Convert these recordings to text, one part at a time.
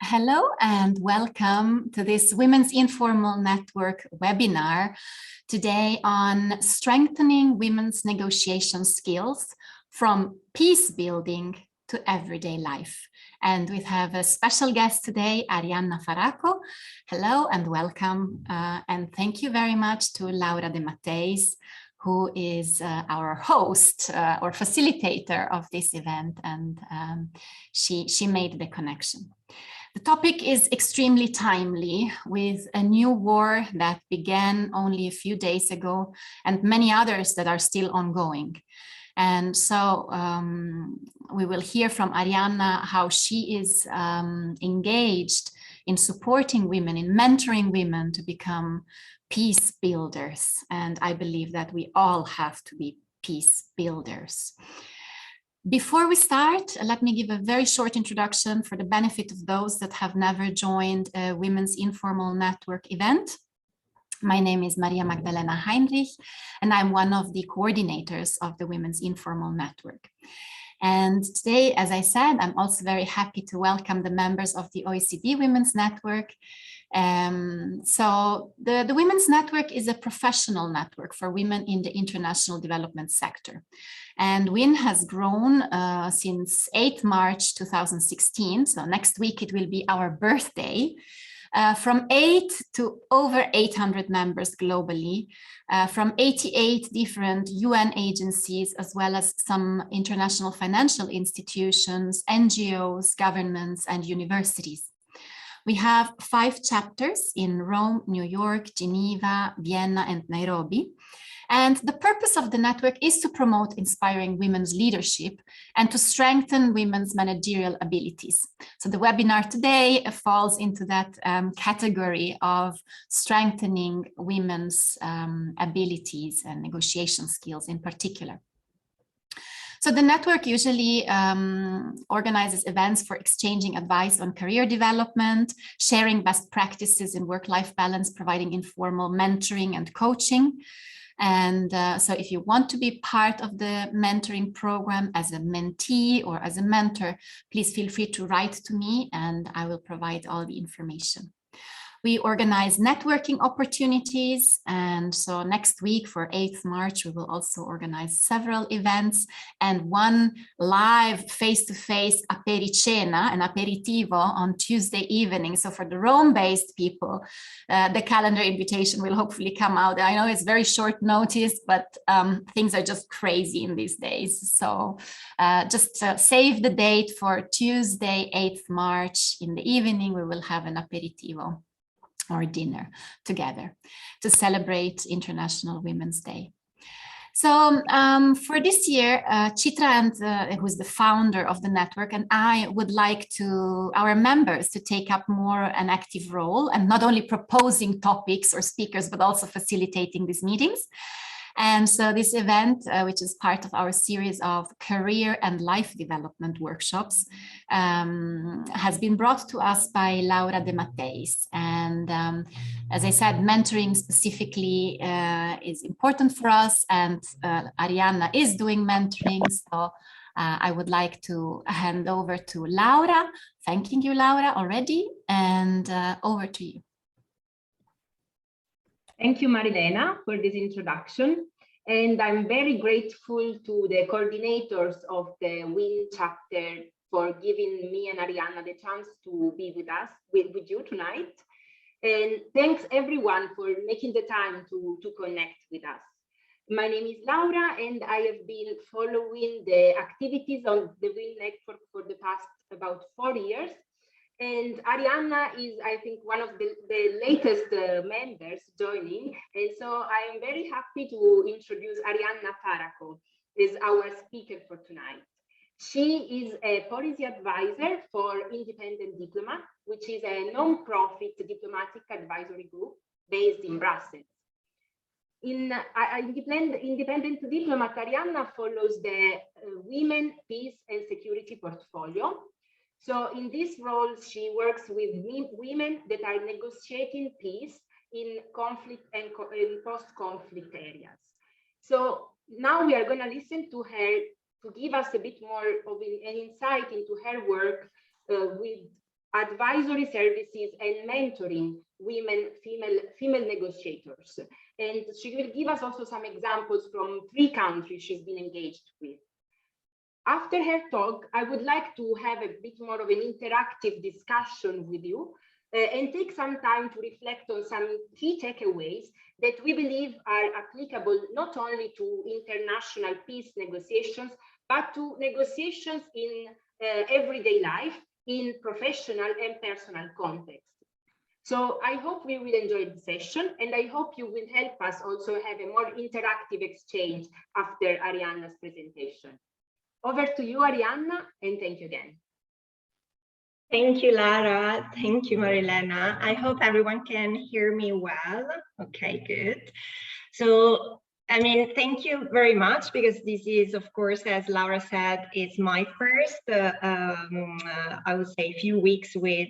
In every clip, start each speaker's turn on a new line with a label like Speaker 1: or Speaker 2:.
Speaker 1: Hello and welcome to this Women's Informal Network webinar today on strengthening women's negotiation skills from peace building to everyday life. And we have a special guest today, Arianna Faraco. Hello and welcome. And thank you very much to Laura De Matteis, who is our host or facilitator of this event, and she made the connection. The topic is extremely timely, with a new war that began only a few days ago and many others that are still ongoing. And so we will hear from Arianna how she is engaged in supporting women, in mentoring women to become peace builders. And I believe that we all have to be peace builders. Before we start, let me give a very short introduction for the benefit of those that have never joined a Women's Informal Network event. My name is Maria Magdalena Heinrich, and I'm one of the coordinators of the Women's Informal Network. And today, as I said, I'm also very happy to welcome the members of the OECD Women's Network. So the Women's Network is a professional network for women in the international development sector. And WIN has grown since 8 March 2016. So next week it will be our birthday. From 8 to over 800 members globally, from 88 different UN agencies, as well as some international financial institutions, NGOs, governments, and universities. We have 5 chapters in Rome, New York, Geneva, Vienna, and Nairobi. And the purpose of the network is to promote inspiring women's leadership and to strengthen women's managerial abilities. So the webinar today falls into that category of strengthening women's abilities and negotiation skills in particular. So the network usually organizes events for exchanging advice on career development, sharing best practices in work-life balance, providing informal mentoring and coaching. And so if you want to be part of the mentoring program as a mentee or as a mentor, please feel free to write to me and I will provide all the information. We organize networking opportunities, and so next week for 8th March, we will also organize several events and one live face-to-face apericena, an aperitivo on Tuesday evening. So for the Rome-based people, the calendar invitation will hopefully come out. I know it's very short notice, but things are just crazy in these days. So just save the date for Tuesday, 8th March in the evening. We will have an aperitivo or dinner together to celebrate International Women's Day. So for this year, Chitra, who's the founder of the network, and I would like our members to take up more an active role and not only proposing topics or speakers, but also facilitating these meetings. And so this event, which is part of our series of career and life development workshops, has been brought to us by Laura De Matteis. And as I said, mentoring specifically is important for us, and Arianna is doing mentoring. So I would like to hand over to Laura. Thanking you, Laura, already, and over to you.
Speaker 2: Thank you, Marilena, for this introduction. And I'm very grateful to the coordinators of the WIN chapter for giving me and Arianna the chance to be with us, with you tonight. And thanks everyone for making the time to connect with us. My name is Laura, and I have been following the activities of the WIN network for the past about 4 years. And Arianna is, I think, one of the latest members joining. And so I am very happy to introduce Arianna Faraco as our speaker for tonight. She is a policy advisor for Independent Diplomat, which is a non-profit diplomatic advisory group based in Brussels. In Independent Diplomat, Arianna follows the Women, Peace and Security portfolio. So in this role, she works with women that are negotiating peace in conflict and post-conflict areas. So now we are going to listen to her to give us a bit more of an insight into her work with advisory services, and mentoring female negotiators. And she will give us also some examples from 3 countries she's been engaged with. After her talk, I would like to have a bit more of an interactive discussion with you and take some time to reflect on some key takeaways that we believe are applicable not only to international peace negotiations, but to negotiations in everyday life, in professional and personal context. So I hope we will enjoy the session, and I hope you will help us also have a more interactive exchange after Arianna's presentation. Over to you, Arianna, and thank you again.
Speaker 3: Thank you, Lara. Thank you, Marilena. I hope everyone can hear me well. Okay, good. So, I mean, thank you very much, because this is, of course, as Laura said, it's my first, I would say, few weeks with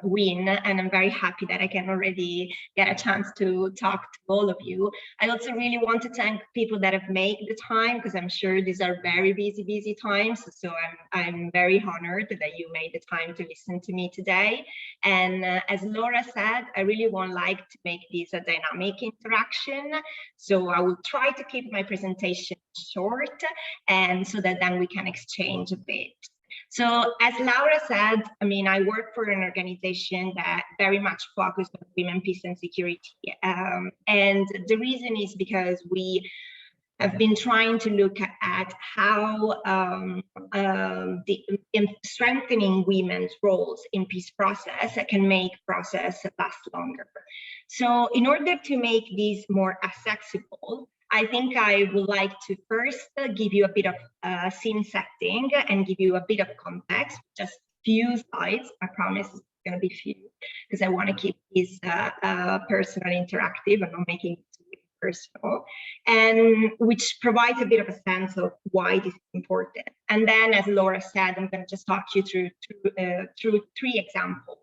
Speaker 3: WIN, and I'm very happy that I can already get a chance to talk to all of you. I also really want to thank people that have made the time, because I'm sure these are very busy times. So I'm very honored that you made the time to listen to me today. And as Laura said, I really would like to make this a dynamic interaction. So I will try to keep my presentation short, and so that then we can exchange a bit. So as Laura said, I mean, I work for an organization that very much focuses on women, peace and security. And the reason is because we have been trying to look at how strengthening women's roles in peace process can make process last longer. So in order to make this more accessible, I think I would like to first give you a bit of scene setting and give you a bit of context, just few slides. I promise it's going to be few, because I want to keep this personal interactive and not making it too personal, and which provides a bit of a sense of why this is important. And then, as Laura said, I'm going to just talk you through 3 examples,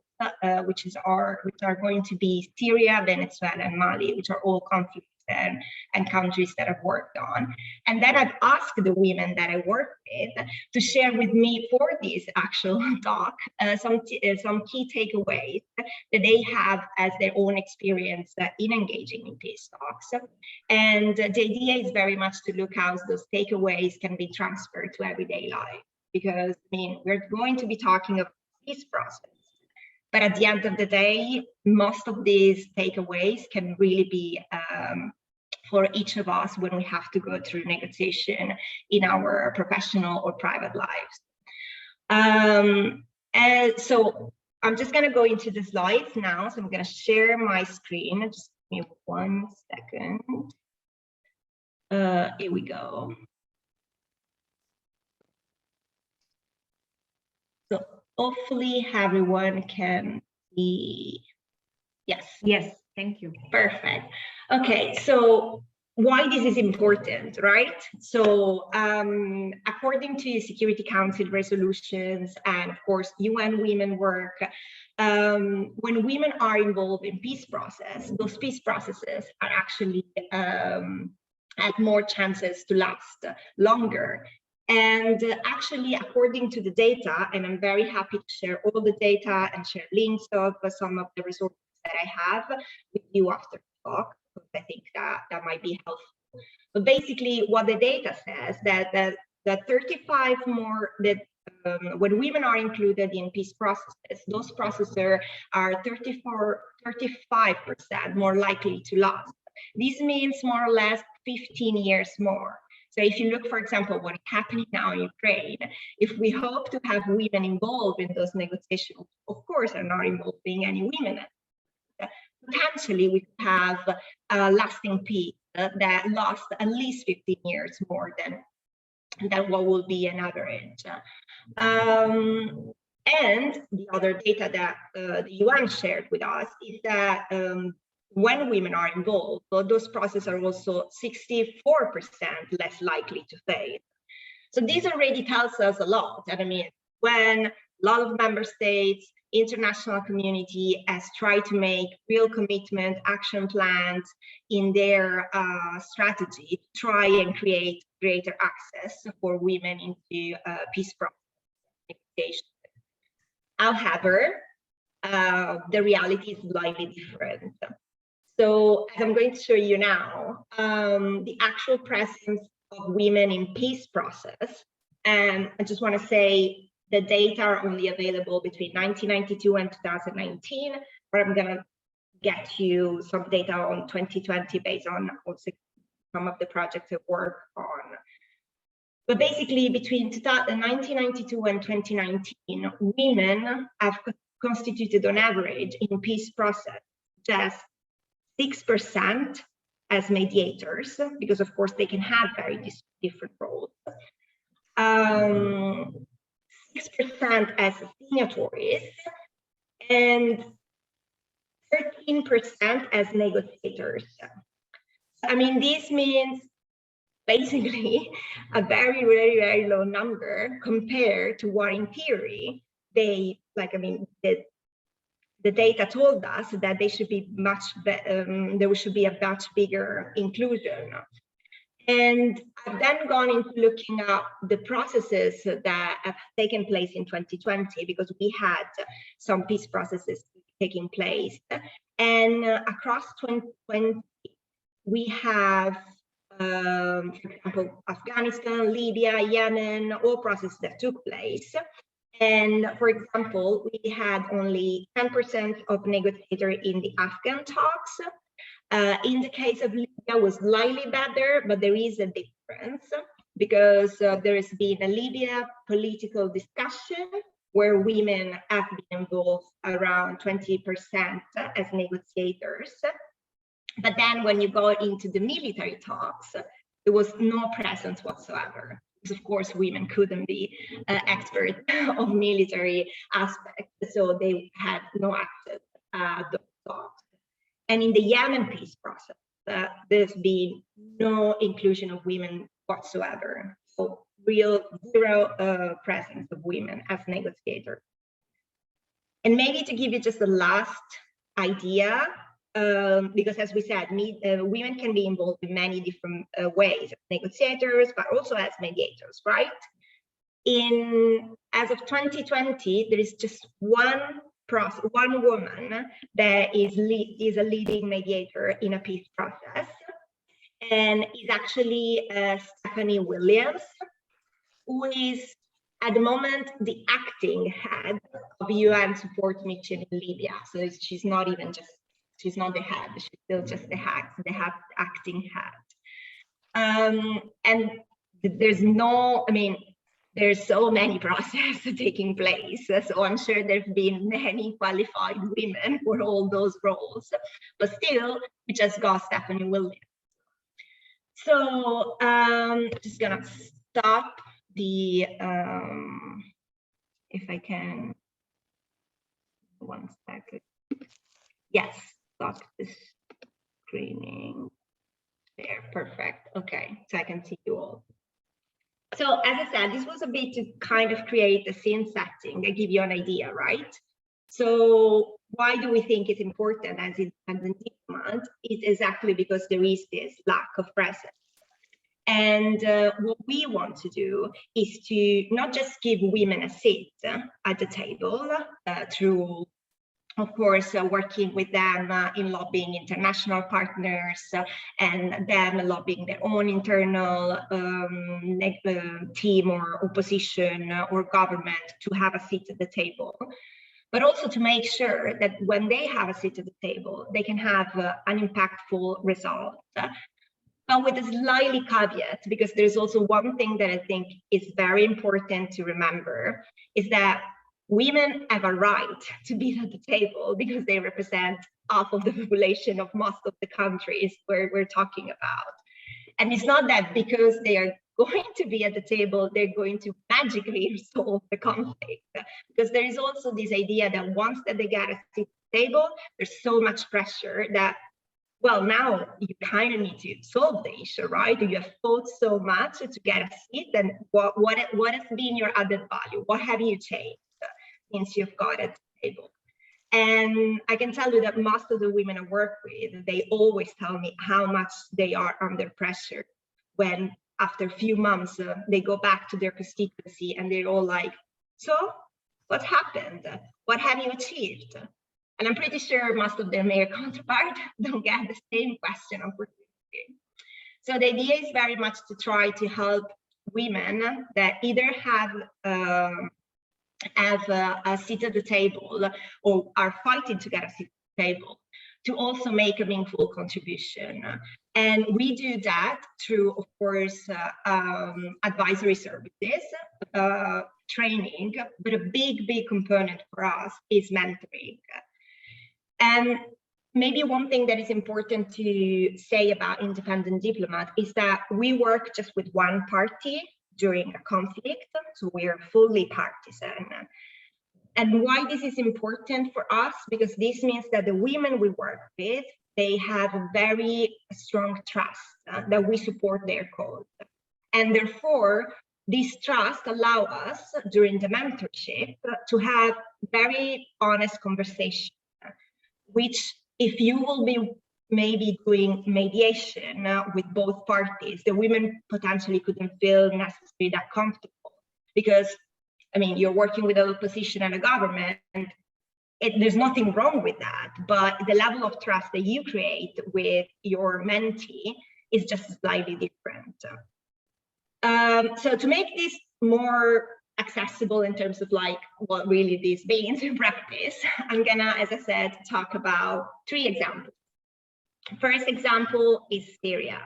Speaker 3: which are going to be Syria, Venezuela, and Mali, which are all conflicts and countries that I've worked on. And then I've asked the women that I work with to share with me for this actual talk some key takeaways that they have as their own experience in engaging in peace talks. And the idea is very much to look how those takeaways can be transferred to everyday life, because I mean, we're going to be talking about peace process. But at the end of the day, most of these takeaways can really be for each of us when we have to go through negotiation in our professional or private lives. And so I'm just going to go into the slides now. So I'm going to share my screen. Just give me 1 second. Here we go. So hopefully everyone can see. Yes.
Speaker 2: Yes, thank you.
Speaker 3: Perfect. Okay, so why this is important, right? So according to Security Council resolutions and of course UN Women work, when women are involved in peace process, those peace processes are actually have more chances to last longer. And actually, according to the data, and I'm very happy to share all the data and share links of some of the resources that I have with you after the talk, because I think that might be helpful. But basically, what the data says that 35 more that when women are included in peace processes, those processes are 35% more likely to last. This means more or less 15 years more. So if you look, for example, what is happening now in Ukraine, if we hope to have women involved in those negotiations, of course, are not involving any women. Potentially, we could have a lasting peace that lasts at least 15 years more than what will be an average. And the other data that the UN shared with us is that when women are involved, those processes are also 64% less likely to fail. So this already tells us a lot. And I mean, when a lot of member states, international community has tried to make real commitment, action plans in their strategy to try and create greater access for women into peace process negotiations. However, the reality is slightly different. So as I'm going to show you now, the actual presence of women in peace process, and I just want to say the data are only available between 1992 and 2019, but I'm going to get you some data on 2020 based on also some of the projects I work on. But basically, between 1992 and 2019, women have constituted on average in peace process just 6% as mediators, because of course they can have very different roles. 6% as signatories, and 13% as negotiators. I mean, this means basically a very, very, very low number compared to what in theory they, like, I mean, the data told us that they should be much, there should be a much bigger inclusion. And I've then gone into looking up the processes that have taken place in 2020, because we had some peace processes taking place. And across 2020, we have, for example, Afghanistan, Libya, Yemen, all processes that took place. And for example, we had only 10% of negotiators in the Afghan talks. In the case of Libya, was slightly better, but there is a difference, because there has been a Libya political discussion where women have been involved around 20% as negotiators. But then when you go into the military talks, there was no presence whatsoever, because of course women couldn't be experts of military aspects, so they had no access to those talks. And in the Yemen peace process, there's been no inclusion of women whatsoever. So real zero presence of women as negotiators. And maybe to give you just the last idea, because as we said, women can be involved in many different ways, as negotiators, but also as mediators, right? As of 2020, there is just one woman that is a leading mediator in a peace process, and is actually Stephanie Williams, who is at the moment the acting head of UN support mission in Libya. So she's not even just, she's not the head, she's still just the acting head. And there's no, I mean, there's so many processes taking place. So I'm sure there've been many qualified women for all those roles, but still, we just got Stephanie Williams. So just gonna stop the, if I can, 1 second. Yes, stop the screening. There, perfect. Okay, so I can see you all. So as I said, this was a bit to kind of create a scene setting. I give you an idea, right? So why do we think it's important as independent diplomat? It's exactly because there is this lack of presence. And what we want to do is to not just give women a seat at the table through, of course, working with them in lobbying international partners and them lobbying their own internal team or opposition or government to have a seat at the table, but also to make sure that when they have a seat at the table, they can have an impactful result. But with a slightly caveat, because there's also one thing that I think is very important to remember, is that women have a right to be at the table because they represent half of the population of most of the countries where we're talking about. And it's not that because they are going to be at the table, they're going to magically resolve the conflict. Because there is also this idea that once that they get a seat at the table, there's so much pressure that, well, now you kind of need to solve the issue, right? You have fought so much to get a seat, and what has been your added value? What have you changed since you've got at the table? And I can tell you that most of the women I work with, they always tell me how much they are under pressure when after a few months, they go back to their constituency and they're all like, so What happened? What have you achieved? And I'm pretty sure most of their male counterparts don't get the same question, unfortunately. So the idea is very much to try to help women that either have a seat at the table or are fighting to get a seat at the table to also make a meaningful contribution. And we do that through, of course, advisory services, training, but a big component for us is mentoring. And maybe one thing that is important to say about Independent Diplomat is that we work just with one party during a conflict, so we are fully partisan. And why this is important for us, because this means that the women we work with, they have a very strong trust that we support their cause. And therefore, this trust allows us during the mentorship to have very honest conversation, which if you will be maybe doing mediation with both parties, the women potentially couldn't feel necessarily that comfortable, because I mean, you're working with an opposition and a government, there's nothing wrong with that, but the level of trust that you create with your mentee is just slightly different. So to make this more accessible in terms of like what really this means in practice, I'm gonna, as I said, talk about 3 examples. First example is Syria.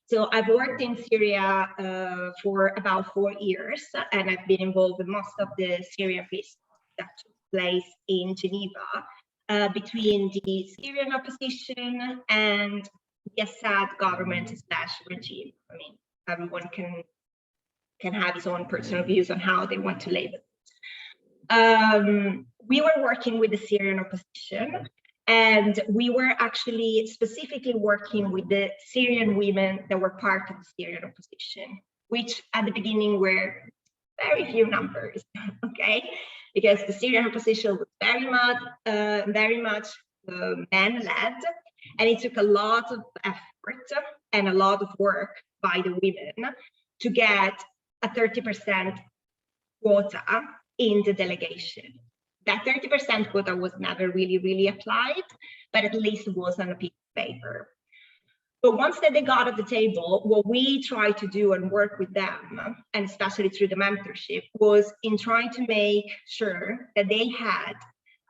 Speaker 3: So I've worked in Syria for about 4 years, and I've been involved in most of the Syria peace that took place in Geneva between the Syrian opposition and the Assad government / regime. I mean, everyone can have his own personal views on how they want to label it. We were working with the Syrian opposition, and we were actually specifically working with the Syrian women that were part of the Syrian opposition, which at the beginning were very few numbers, okay? Because the Syrian opposition was very much men-led, and it took a lot of effort and a lot of work by the women to get a 30% quota in the delegation. That 30% quota was never really applied, but at least it was on a piece of paper. But once that they got at the table, what we tried to do and work with them, and especially through the mentorship, was in trying to make sure that they had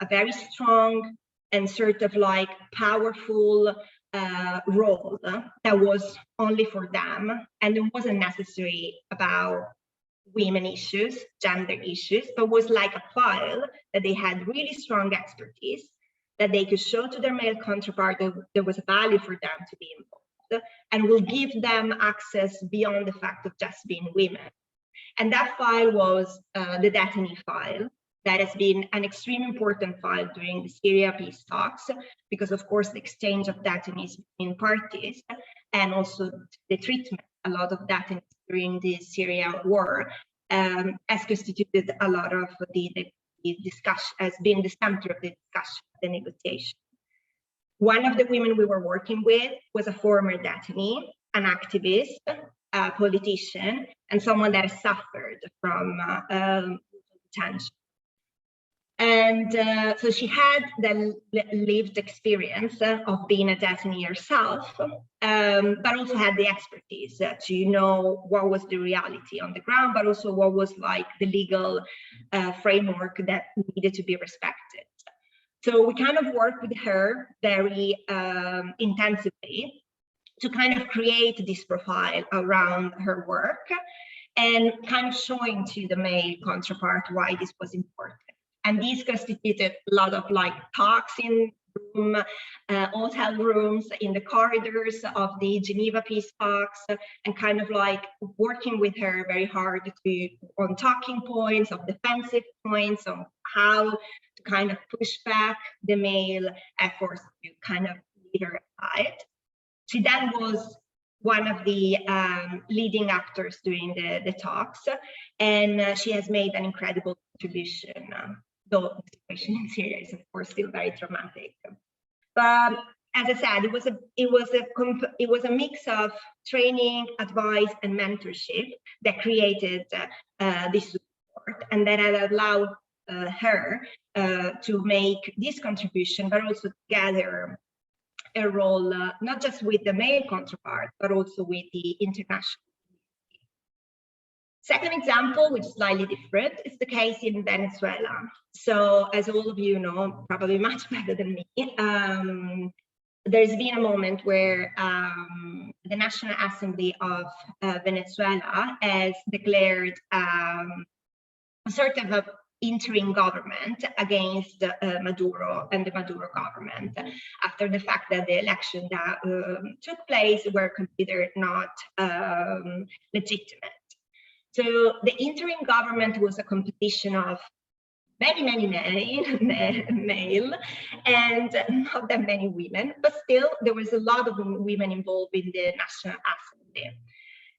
Speaker 3: a very strong and sort of like powerful role that was only for them, and it wasn't necessary about women issues, gender issues, but was like a file that they had really strong expertise that they could show to their male counterpart that there was a value for them to be involved, and will give them access beyond the fact of just being women. And that file was the Detainee file. That has been an extremely important file during the Syria peace talks, because of course the exchange of detainees between parties and also the treatment, a lot of detainees during the Syria war has constituted a lot of the discussion, has been the center of the discussion, the negotiation. One of the women we were working with was a former detainee, an activist, a politician, and someone that has suffered from detention. And so she had the lived experience of being a detainee herself, but also had the expertise to know what was the reality on the ground, but also what was like the legal framework that needed to be respected. So we kind of worked with her very intensively to kind of create this profile around her work and kind of showing to the male counterpart why this was important. And these constituted a lot of like talks in hotel rooms, in the corridors of the Geneva peace talks, and kind of like working with her very hard on talking points, of defensive points, on how to kind of push back the male efforts to kind of lead her aside. She then was one of the leading actors during the talks, and she has made an incredible contribution. Though the situation in Syria is, of course, still very traumatic. But as I said, it was a mix of training, advice, and mentorship that created this support, and that had allowed her to make this contribution, but also to gather a role, not just with the male counterpart, but also with the international. Second example, which is slightly different, is the case in Venezuela. So as all of you know, probably much better than me, there's been a moment where the National Assembly of Venezuela has declared a sort of a interim government against Maduro and the Maduro government after the fact that the election that took place were considered not legitimate. So the interim government was a competition of many male and not that many women, but still there was a lot of women involved in the National Assembly.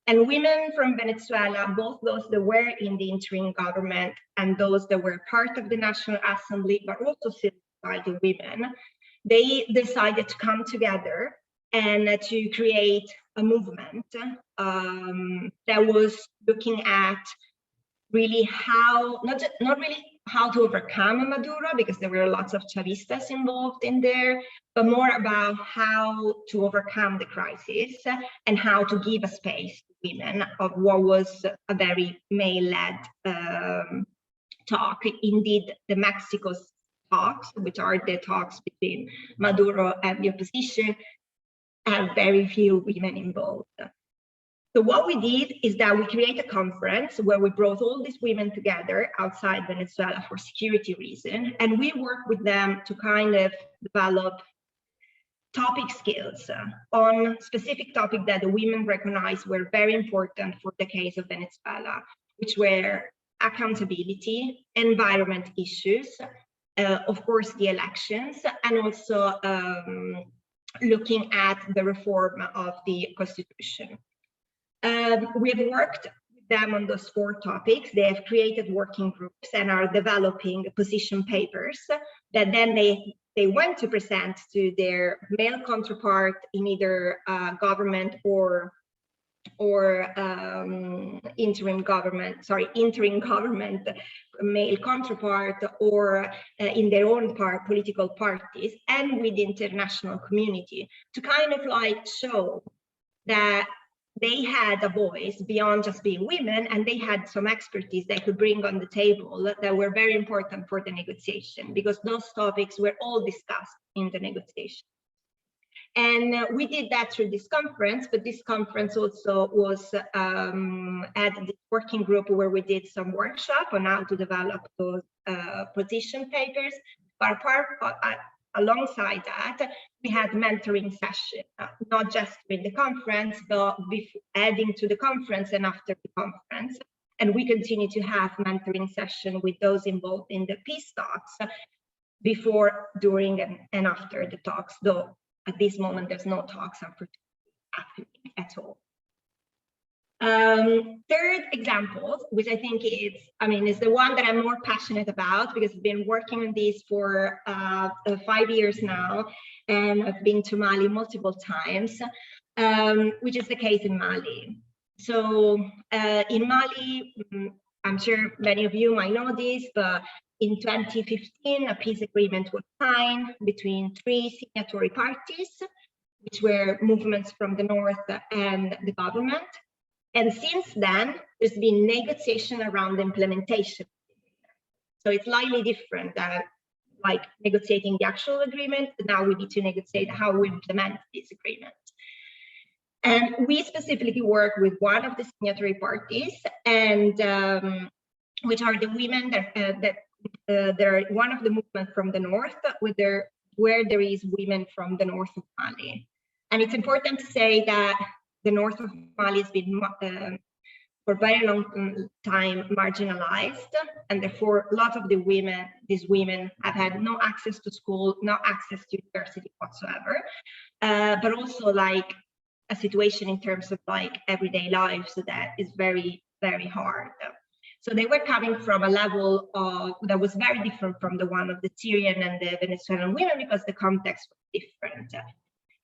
Speaker 3: And women from Venezuela, both those that were in the interim government and those that were part of the National Assembly, but also civil society women, they decided to come together and to create a movement that was looking at really how, not really how to overcome Maduro, because there were lots of Chavistas involved in there, but more about how to overcome the crisis and how to give a space to women of what was a very male-led talk. Indeed, the Mexico's talks, which are the talks between Maduro and the opposition, have very few women involved. So what we did is that we created a conference where we brought all these women together outside Venezuela for security reasons, and we worked with them to kind of develop topic skills on specific topics that the women recognized were very important for the case of Venezuela, which were accountability, environment issues, of course, the elections, and also looking at the reform of the constitution. We have worked with them on those 4 topics. They have created working groups and are developing position papers that then they went to present to their male counterpart in either government or interim government male counterpart, or in their own political parties, and with the international community, to kind of like show that they had a voice beyond just being women, and they had some expertise they could bring on the table that were very important for the negotiation, because those topics were all discussed in the negotiation. And we did that through this conference, but this conference also was at the working group where we did some workshop on how to develop those position papers. But alongside that, we had mentoring sessions, not just with the conference, but adding to the conference and after the conference. And we continue to have mentoring sessions with those involved in the peace talks before, during, and after the talks, though at this moment there's no talks happening at all. Third example, which I think is the one that I'm more passionate about, because I've been working on this for 5 years now, and I've been to Mali multiple times, which is the case in Mali. So in Mali, I'm sure many of you might know this, but in 2015, a peace agreement was signed between 3 signatory parties, which were movements from the north and the government. And since then, there's been negotiation around the implementation. So it's slightly different than like negotiating the actual agreement. Now we need to negotiate how we implement this agreement. And we specifically work with one of the signatory parties, and which are the women that they're one of the movements from the north, where there is women from the north of Mali. And it's important to say that the north of Mali has been for a very long time marginalized, and therefore a lot of these women have had no access to school, no access to university whatsoever, but also like a situation in terms of like everyday lives that is very, very hard. So they were coming from a level that was very different from the one of the Syrian and the Venezuelan women, because the context was different.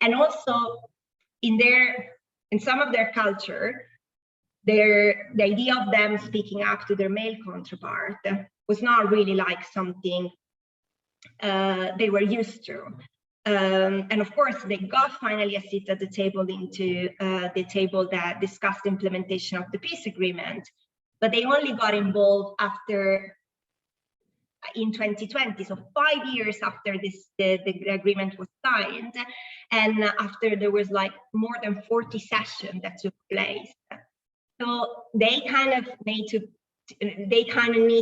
Speaker 3: And also in some of their culture, the idea of them speaking up to their male counterpart was not really like something they were used to. And of course, they got finally a seat at the table into the table that discussed implementation of the peace agreement, but they only got involved after in 2020, so 5 years after the agreement was signed, and after there was like more than 40 sessions that took place. So they kind of need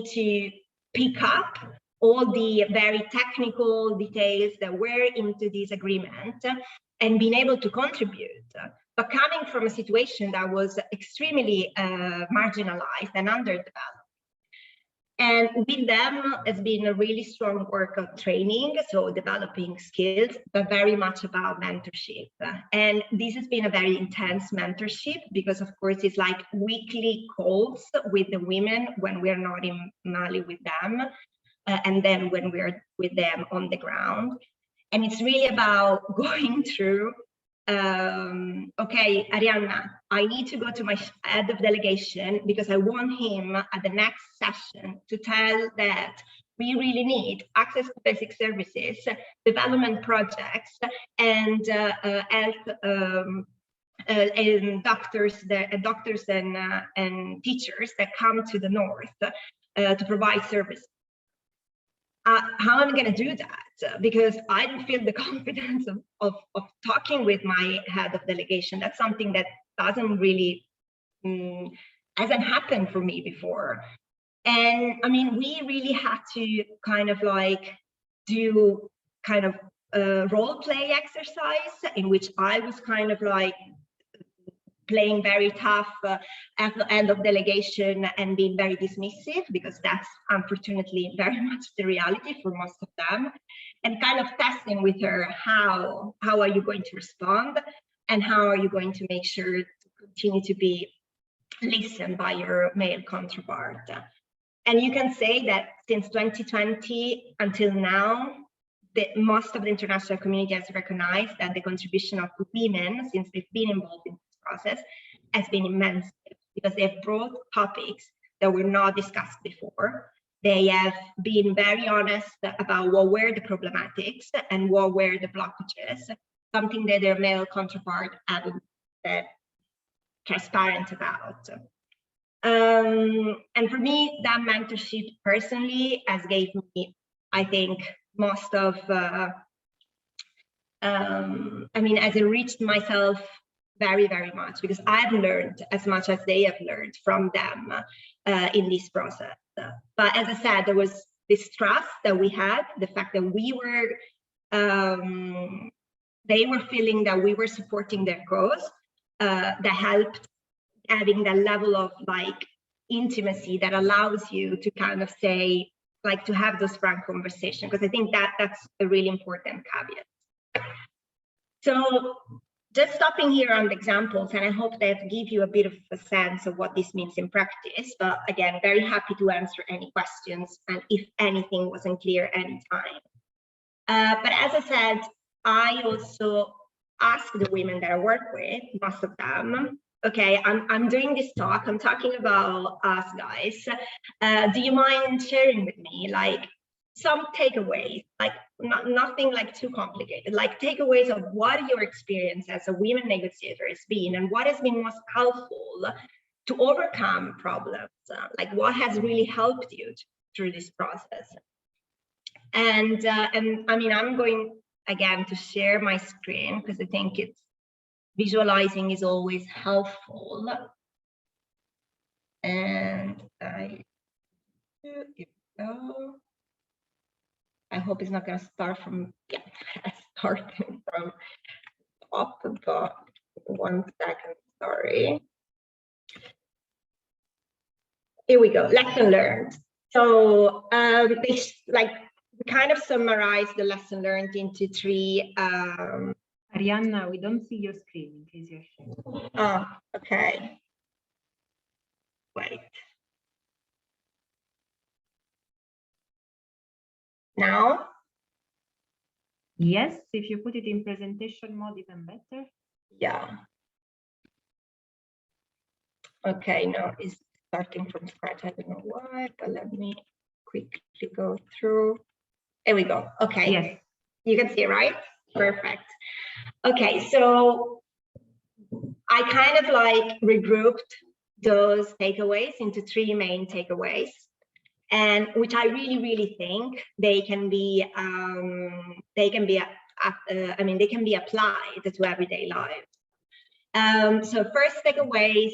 Speaker 3: to pick up all the very technical details that were into this agreement and being able to contribute. But coming from a situation that was extremely marginalized and underdeveloped. And with them, it's been a really strong work of training, so developing skills, but very much about mentorship. And this has been a very intense mentorship because, of course, it's like weekly calls with the women when we're not in Mali with them, and then when we're with them on the ground. And it's really about going through, okay, Arianna, I need to go to my head of delegation because I want him at the next session to tell that we really need access to basic services, development projects, and doctors and teachers that come to the north to provide services. How am I going to do that? Because I don't feel the confidence of talking with my head of delegation. That's something that doesn't really, hasn't happened for me before. And I mean, we really had to kind of like do kind of a role play exercise in which I was kind of like playing very tough at the end of delegation and being very dismissive, because that's unfortunately very much the reality for most of them, and kind of testing with her how are you going to respond and how are you going to make sure to continue to be listened by your male counterpart. And you can say that since 2020 until now, most of the international community has recognized that the contribution of women, since they've been involved in process, has been immense, because they've brought topics that were not discussed before. They have been very honest about what were the problematics and what were the blockages, something that their male counterpart haven't been transparent about. And for me, that mentorship personally has gave me, I think, most of, I mean, has enriched myself very, very much, because I've learned as much as they have learned from them in this process. But as I said, there was this trust that we had, the fact that we were, they were feeling that we were supporting their cause, that helped having that level of like intimacy that allows you to kind of say, like, to have those frank conversations, because I think that that's a really important caveat. So just stopping here on the examples, and I hope that give you a bit of a sense of what this means in practice. But again, very happy to answer any questions, and if anything wasn't clear anytime. But as I said, I also ask the women that I work with, most of them, okay, I'm doing this talk, I'm talking about us guys. Do you mind sharing with me like some takeaways, like nothing like too complicated, like takeaways of what your experience as a women negotiator has been, and what has been most helpful to overcome problems, like what has really helped you through this process. And I mean, I'm going again to share my screen because I think it's visualizing is always helpful. And here we go. I hope it's not going to start from, yeah, starting from top of the 1 second, sorry. Here we go, lesson learned. So they like kind of summarize the lesson learned into 3.
Speaker 2: Arianna, we don't see your screen in case you're sharing.
Speaker 3: Oh, okay. Wait. Now?
Speaker 2: Yes, if you put it in presentation mode, even better.
Speaker 3: Yeah. Okay, no, it's starting from scratch. I don't know why, but let me quickly go through. There we go. Okay.
Speaker 2: Yes.
Speaker 3: You can see, right? Perfect. Okay, so I kind of like regrouped those takeaways into 3 main takeaways, and which I really think they can be they can be applied to everyday life. So first takeaways,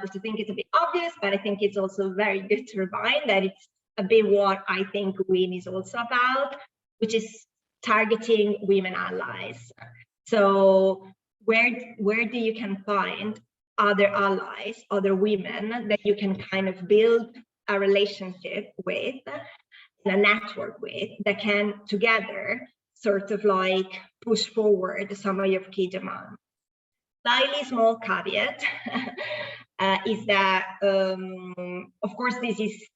Speaker 3: which I think is a bit obvious, but I think it's also very good to remind that it's a bit what I think WIN is also about, which is targeting women allies. So where do you can find other allies, other women that you can kind of build a relationship with, a network with, that can together sort of like push forward some of your key demands. Slightly small caveat is that, of course, this is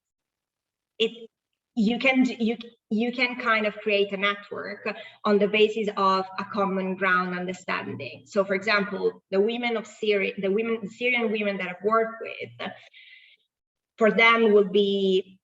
Speaker 3: it. You can kind of create a network on the basis of a common ground understanding. So, for example, the women of Syria, the Syrian women that I've worked with, for them would be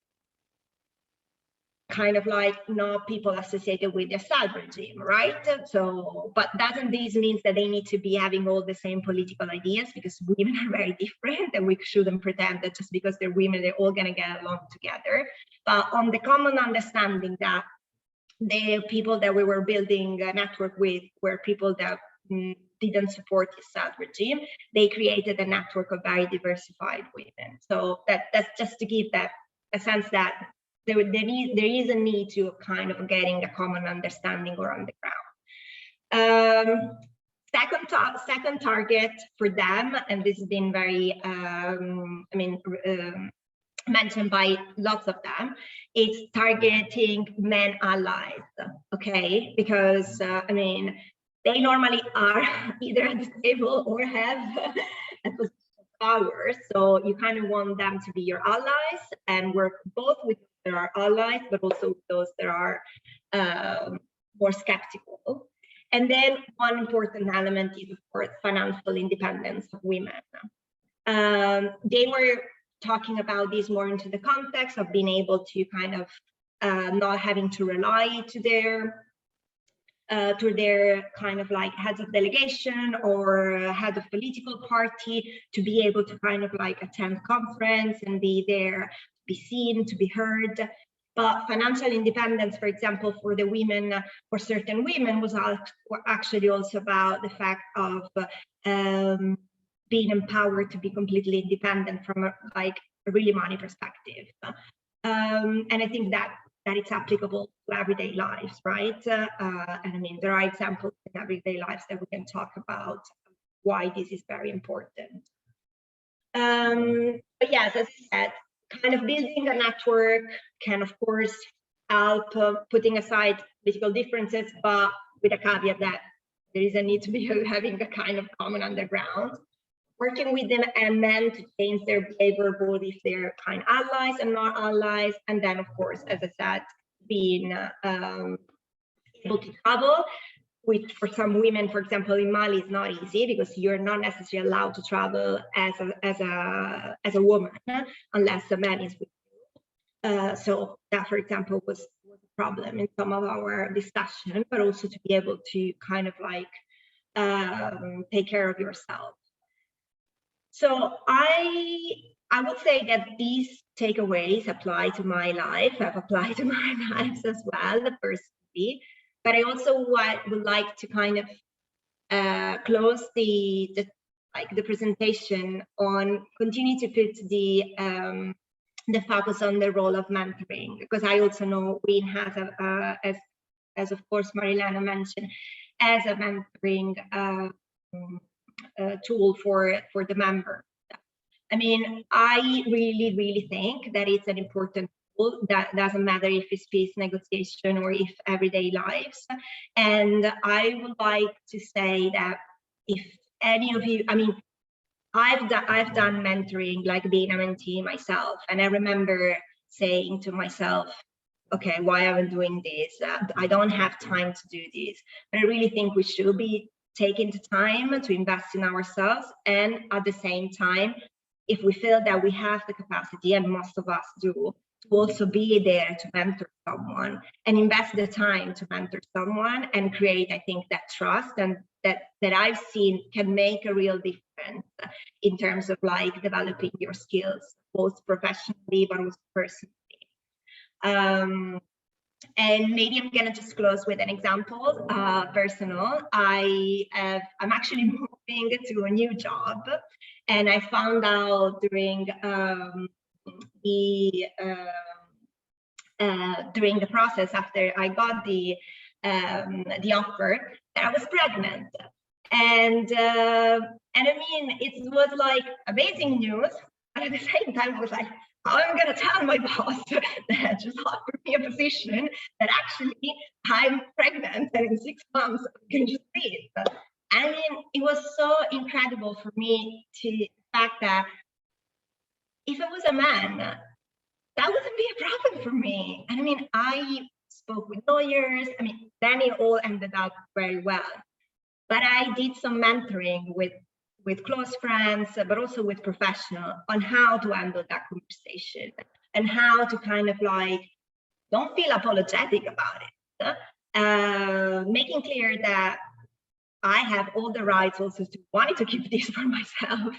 Speaker 3: kind of like not people associated with the Assad regime, right? So, but doesn't this mean that they need to be having all the same political ideas, because women are very different, and we shouldn't pretend that just because they're women, they're all gonna get along together. But on the common understanding that the people that we were building a network with were people that didn't support the Assad regime, they created a network of very diversified women. So that's just to give that a sense that there is a need to kind of getting a common understanding or on the ground. Second target for them, and this has been very, mentioned by lots of them, it's targeting men allies, okay? Because, they normally are either at the table or have a position of power. So you kind of want them to be your allies and work both with those that are allies, but also with those that are more skeptical. And then one important element is, of course, financial independence of women. They were talking about this more into the context of being able to kind of not having to rely to their kind of like heads of delegation or head of political party to be able to kind of like attend conference and be there, be seen, to be heard. But financial independence, for example, for the women, for certain women, was actually also about the fact of being empowered to be completely independent from a really money perspective. And I think that it's applicable to everyday lives, right? And I mean, there are examples in everyday lives that we can talk about why this is very important. But yes, as I said, kind of building a network can, of course, help putting aside political differences, but with a caveat that there is a need to be having a kind of common underground. Working with them and men to change their behavior, both if they're kind of allies and not allies. And then, of course, as I said, being able to travel, which for some women, for example, in Mali is not easy because you're not necessarily allowed to travel as a woman unless a man is with you. So that, for example, was a problem in some of our discussion, but also to be able to kind of like take care of yourself. So I would say that these takeaways apply to my life. Have applied to my lives as well, personally. But I also would like to kind of close the presentation on continue to put the focus on the role of mentoring, because I also know WIN has as of course Marilena mentioned, as a mentoring tool for the member. I mean, I really think that it's an important tool that doesn't matter if it's peace negotiation or if everyday lives. And I would like to say that if any of you, I mean, I've done mentoring, like being a mentee myself, and I remember saying to myself, okay, why am I doing this? I don't have time to do this. But I really think we should be taking the time to invest in ourselves, and at the same time if we feel that we have the capacity, and most of us do, to also be there to mentor someone and invest the time to mentor someone and create, I think, that trust and that I've seen can make a real difference in terms of like developing your skills, both professionally but also personally. And maybe I'm gonna just close with an example, personal. I'm actually moving to a new job, and I found out during the process after I got the offer that I was pregnant, and I mean it was like amazing news, but at the same time I was like, how am I going to tell my boss that just offered me a position that actually I'm pregnant and in 6 months I can just leave? I mean, it was so incredible for me to the fact that if it was a man, that wouldn't be a problem for me. And I mean, I spoke with lawyers. I mean, then it all ended up very well. But I did some mentoring with close friends, but also with professionals on how to handle that conversation and how to kind of like, don't feel apologetic about it. Making clear that I have all the rights also to wanting to keep this for myself,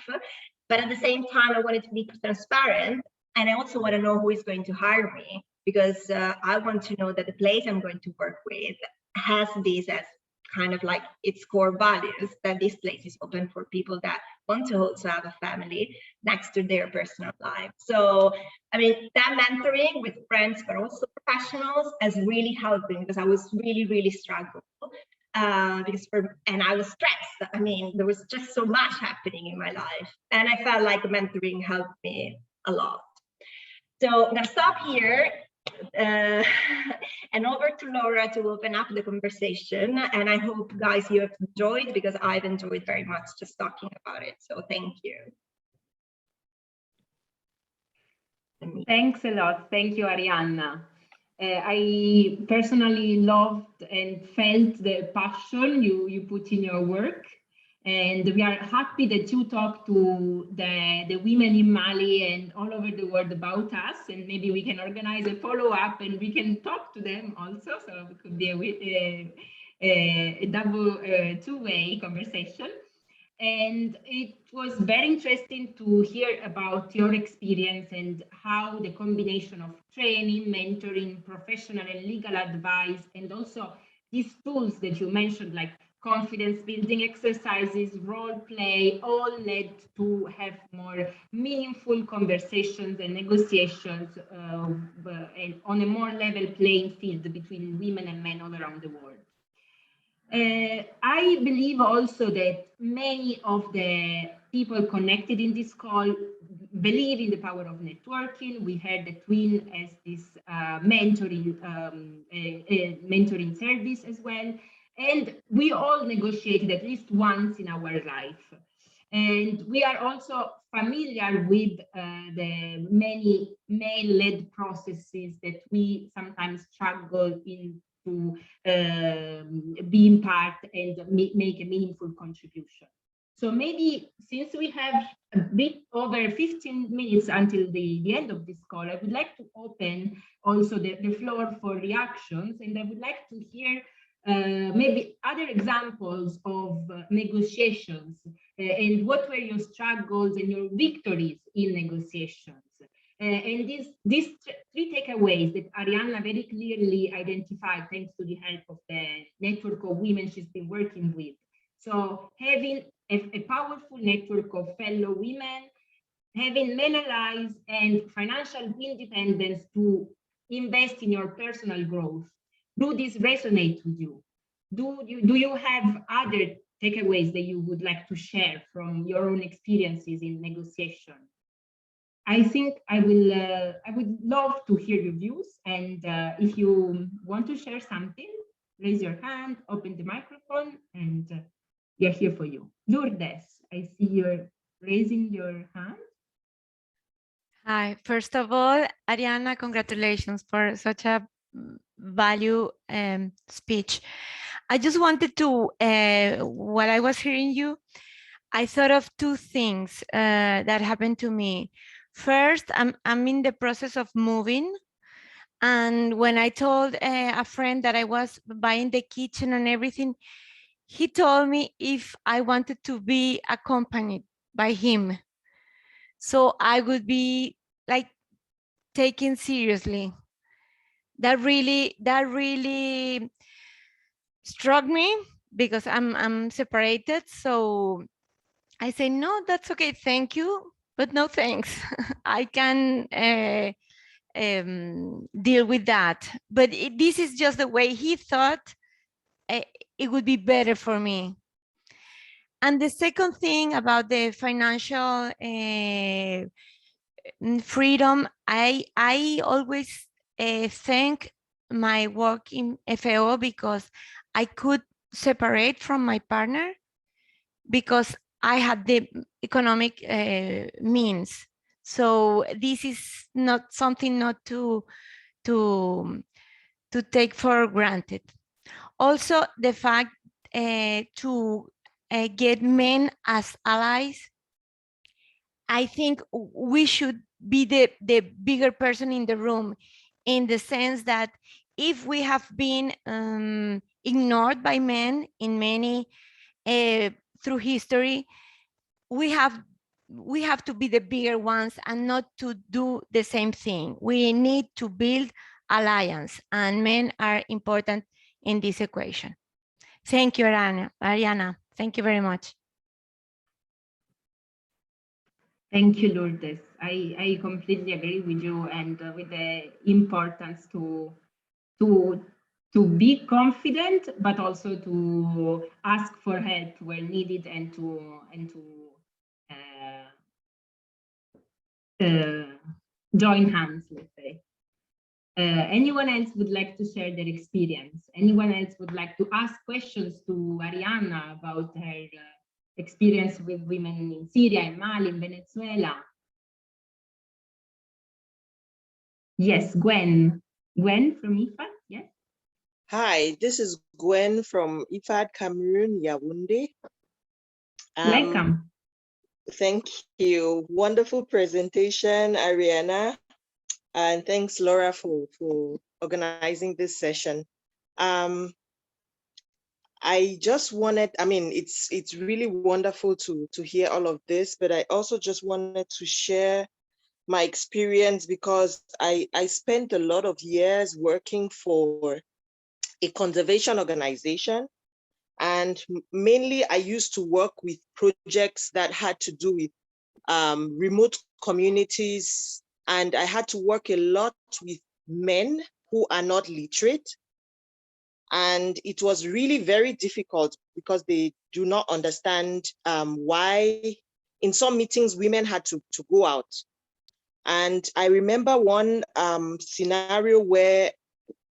Speaker 3: but at the same time, I wanted to be transparent. And I also want to know who is going to hire me, because I want to know that the place I'm going to work with has this as kind of like its core values, that this place is open for people that want to also have a family next to their personal life. So, I mean, that mentoring with friends, but also professionals has really helped me, because I was really, really struggling. And I was stressed. I mean, there was just so much happening in my life. And I felt like mentoring helped me a lot. So I'm gonna stop here. And over to Laura to open up the conversation. And I hope, guys, you have enjoyed, because I've enjoyed very much just talking about it. So thank you.
Speaker 2: Thanks a lot. Thank you, Arianna. I personally loved and felt the passion you put in your work. And we are happy that you talk to the women in Mali and all over the world about us, and maybe we can organize a follow-up and we can talk to them also. So it could be a double two-way conversation. And it was very interesting to hear about your experience and how the combination of training, mentoring, professional and legal advice, and also these tools that you mentioned, like confidence building exercises, role play, all led to have more meaningful conversations and negotiations and on a more level playing field between women and men all around the world. I believe also that many of the people connected in this call believe in the power of networking. We heard that WIN as this mentoring service as well. And we all negotiated at least once in our life. And we are also familiar with the many male-led processes that we sometimes struggle in to be in part and make a meaningful contribution. So maybe since we have a bit over 15 minutes until the end of this call, I would like to open also the floor for reactions, and I would like to hear maybe other examples of negotiations and what were your struggles and your victories in negotiations. And these three takeaways that Arianna very clearly identified thanks to the help of the network of women she's been working with. So having a powerful network of fellow women, having men allies and financial independence to invest in your personal growth. Do this resonate with you? Do you have other takeaways that you would like to share from your own experiences in negotiation? I think I would love to hear your views, and if you want to share something, raise your hand, open the microphone, and we are here for you. Lourdes, I see you're raising your hand.
Speaker 4: Hi, first of all, Arianna, congratulations for such a value speech. I just wanted to, while I was hearing you, I thought of two things that happened to me. First, I'm in the process of moving. And when I told a friend that I was buying the kitchen and everything, he told me if I wanted to be accompanied by him. So I would be like taken seriously. That really struck me because I'm separated. So I say, no, that's okay, thank you, but no thanks. I can deal with that. But this is just the way he thought it would be better for me. And the second thing about the financial freedom, I always thank my work in FAO because I could separate from my partner because I had the economic means. So this is not something not to take for granted. Also, the fact to get men as allies, I think we should be the bigger person in the room, in the sense that if we have been ignored by men in many through history, we have to be the bigger ones and not to do the same thing. We need to build alliance, and men are important in this equation. Thank you, Arianna. Thank you very much.
Speaker 2: Thank you, Lourdes. I completely agree with you and with the importance to be confident, but also to ask for help when needed and to join hands, let's say. Anyone else would like to share their experience? Anyone else would like to ask questions to Arianna about her experience with women in Syria, in Mali, in Venezuela? Yes, Gwen. Gwen from IFAD, yes.
Speaker 5: Hi, this is Gwen from IFAD Cameroon, Yaoundé.
Speaker 2: Welcome.
Speaker 5: Thank you. Wonderful presentation, Arianna. And thanks, Laura, for organizing this session. I just wanted, it's really wonderful to hear all of this, but I also just wanted to share my experience because I spent a lot of years working for a conservation organization. And mainly I used to work with projects that had to do with remote communities. And I had to work a lot with men who are not literate. And it was really very difficult because they do not understand why in some meetings women had to go out. And I remember one scenario where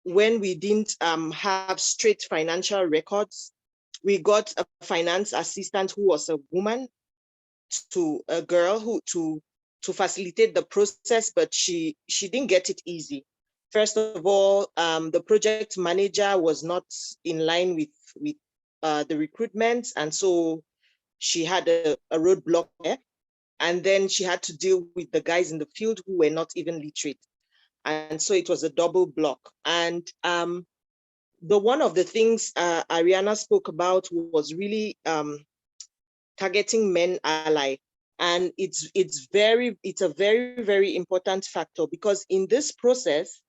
Speaker 5: when we didn't have straight financial records, we got a finance assistant who was a woman, to a girl who to facilitate the process, but she didn't get it easy. First of all, the project manager was not in line with the recruitment, and so she had a roadblock there. And then she had to deal with the guys in the field who were not even literate. And so it was a double block. And one of the things Arianna spoke about was really targeting men ally. And it's a very, very important factor, because in this process,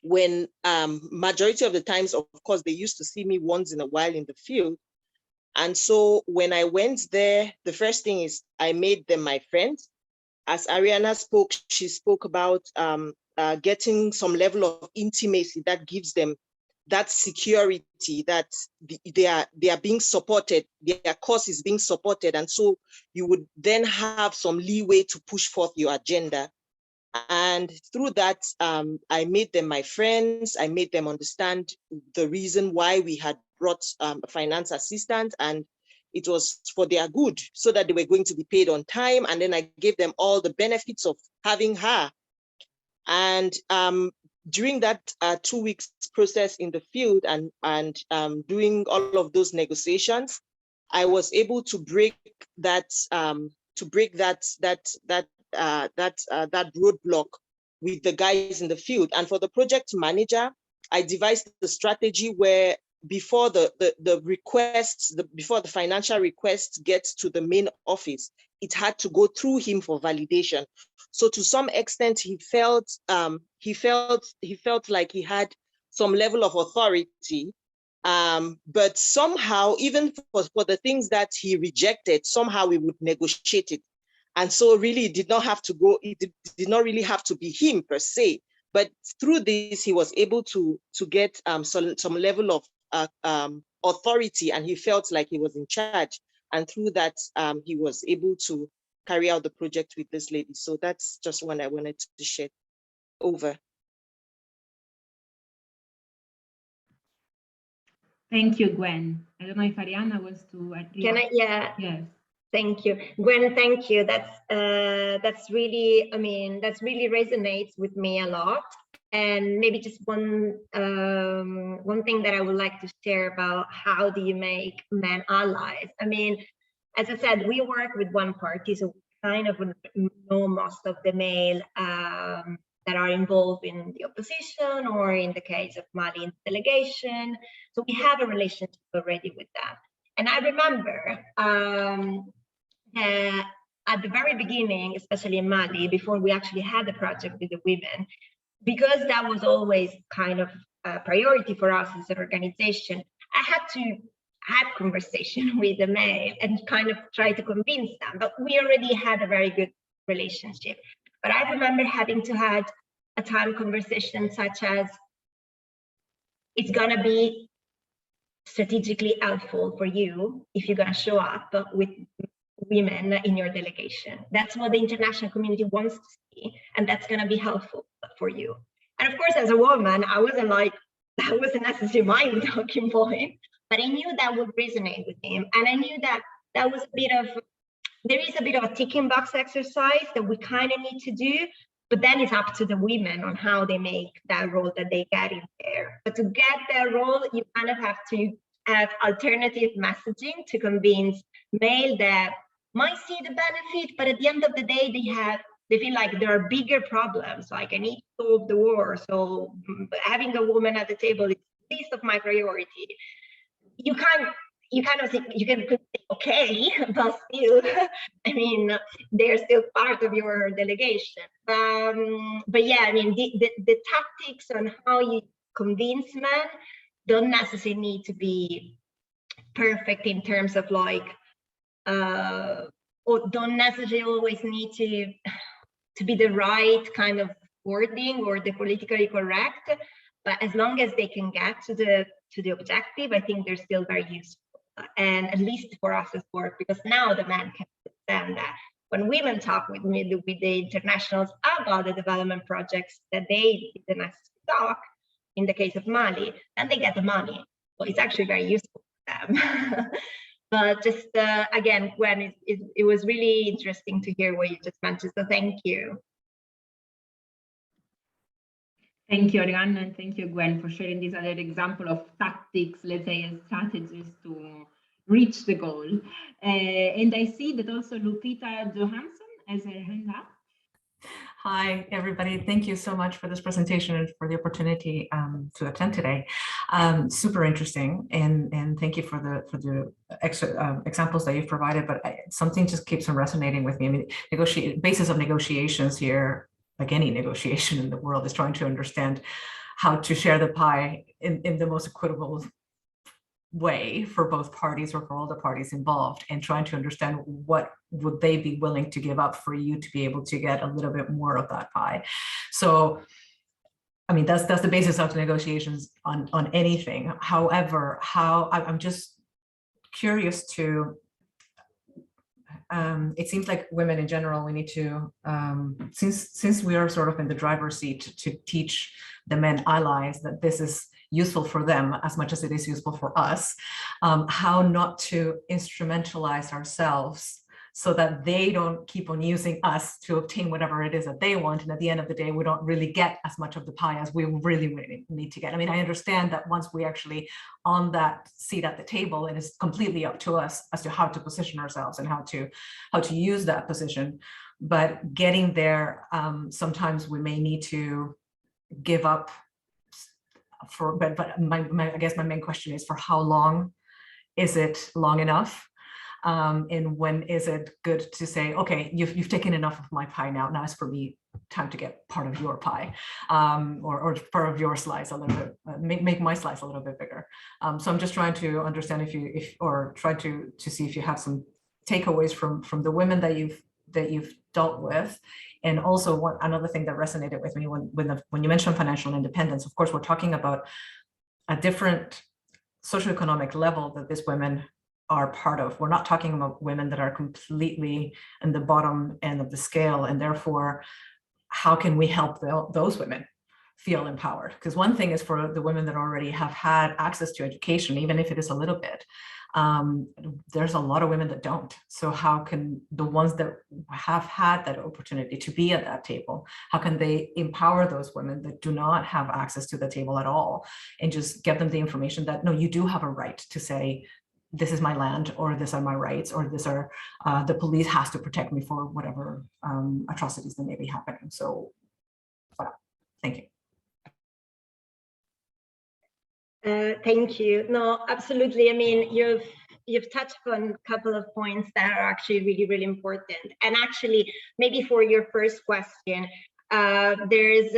Speaker 5: when majority of the times, of course, they used to see me once in a while in the field. And so when I went there, the first thing is I made them my friends. As Arianna spoke, she spoke about getting some level of intimacy that gives them that security that they are being supported, their cause is being supported. And so you would then have some leeway to push forth your agenda. And through that, I made them my friends. I made them understand the reason why we had brought a finance assistant, and it was for their good, so that they were going to be paid on time. And then I gave them all the benefits of having her. And during that 2 weeks process in the field and doing all of those negotiations, I was able to break that roadblock with the guys in the field. And for the project manager, I devised the strategy where before the financial request gets to the main office, it had to go through him for validation. So to some extent, he felt like he had some level of authority. But somehow, even for the things that he rejected, somehow we would negotiate it. And so really it did not have to go, it did not really have to be him per se. But through this, he was able to get some level of authority, and he felt like he was in charge. And through that, he was able to carry out the project with this lady. So that's just one I wanted to share. Over.
Speaker 2: Thank you, Gwen. I don't know if Arianna wants to add.
Speaker 3: Can I? Yeah.
Speaker 2: Yes.
Speaker 3: Thank you, Gwen. Thank you. That's really, I mean, that's really resonates with me a lot. And maybe just one thing that I would like to share about how do you make men allies. I mean, as I said, we work with one party, so kind of know most of the male that are involved in the opposition, or in the case of Mali in the delegation. So we have a relationship already with that. And I remember at the very beginning, especially in Mali, before we actually had the project with the women, because that was always kind of a priority for us as an organization, I had to have conversation with the male and kind of try to convince them, but we already had a very good relationship. But I remember having to have a time conversation such as, it's gonna be strategically helpful for you if you're gonna show up with women in your delegation. That's what the international community wants to see, and that's gonna be helpful for you. And of course, as a woman, I wasn't like, that wasn't necessarily my talking point, but I knew that would resonate with him. And I knew that that was a bit of, there is a bit of a ticking box exercise that we kind of need to do, but then it's up to the women on how they make that role that they get in there. But to get that role, you kind of have to have alternative messaging to convince male that might see the benefit, but at the end of the day, they feel like there are bigger problems, like I need to solve the war. So having a woman at the table is least of my priority. You kind of think, you can say, okay, but still, I mean, they're still part of your delegation. But yeah, I mean, the tactics on how you convince men don't necessarily need to be perfect in terms of like, or don't necessarily always need to be the right kind of wording or the politically correct. But as long as they can get to the objective, I think they're still very useful. And at least for us as work, because now the men can understand that when women talk with me, with the internationals about the development projects that they didn't have to talk, in the case of Mali, then they get the money. So it's actually very useful for them. But just again, Gwen, it was really interesting to hear what you just mentioned. So thank you.
Speaker 2: Thank you, Arianna, and thank you, Gwen, for sharing this other example of tactics, let's say, and strategies to reach the goal. And I see that also Lupita Johansson has her hand up.
Speaker 6: Hi, everybody. Thank you so much for this presentation and for the opportunity to attend today. Super interesting, and thank you for the examples that you've provided. But something just keeps on resonating with me. I mean, basis of negotiations here, like any negotiation in the world, is trying to understand how to share the pie in the most equitable way for both parties, or for all the parties involved, and trying to understand what would they be willing to give up for you to be able to get a little bit more of that pie. So I mean, that's the basis of the negotiations on anything. However, I'm just curious to, it seems like women in general, we need to, since we are sort of in the driver's seat, to teach the men allies that this is useful for them as much as it is useful for us, how not to instrumentalize ourselves so that they don't keep on using us to obtain whatever it is that they want. And at the end of the day, we don't really get as much of the pie as we really need to get. I mean, I understand that once we actually on that seat at the table, it is completely up to us as to how to position ourselves and how to use that position. But getting there, sometimes we may need to give up for, but I guess my main question is, for how long is it long enough? And when is it good to say, okay, you've taken enough of my pie now it's for me time to get part of your pie, or part of your slice a little bit, make my slice a little bit bigger. So I'm just trying to understand or try to see if you have some takeaways from the women that you've dealt with. And also another thing that resonated with me when you mentioned financial independence, of course, we're talking about a different socioeconomic level that these women are part of. We're not talking about women that are completely in the bottom end of the scale, and therefore, how can we help those women feel empowered? Because one thing is for the women that already have had access to education, even if it is a little bit, there's a lot of women that don't. So how can the ones that have had that opportunity to be at that table, how can they empower those women that do not have access to the table at all, and just give them the information that, no, you do have a right to say, this is my land, or this are my rights, or this are, the police has to protect me for whatever atrocities that may be happening. So, thank you.
Speaker 3: Thank you. No, absolutely. I mean, you've touched on a couple of points that are actually really important. And actually, maybe for your first question, there's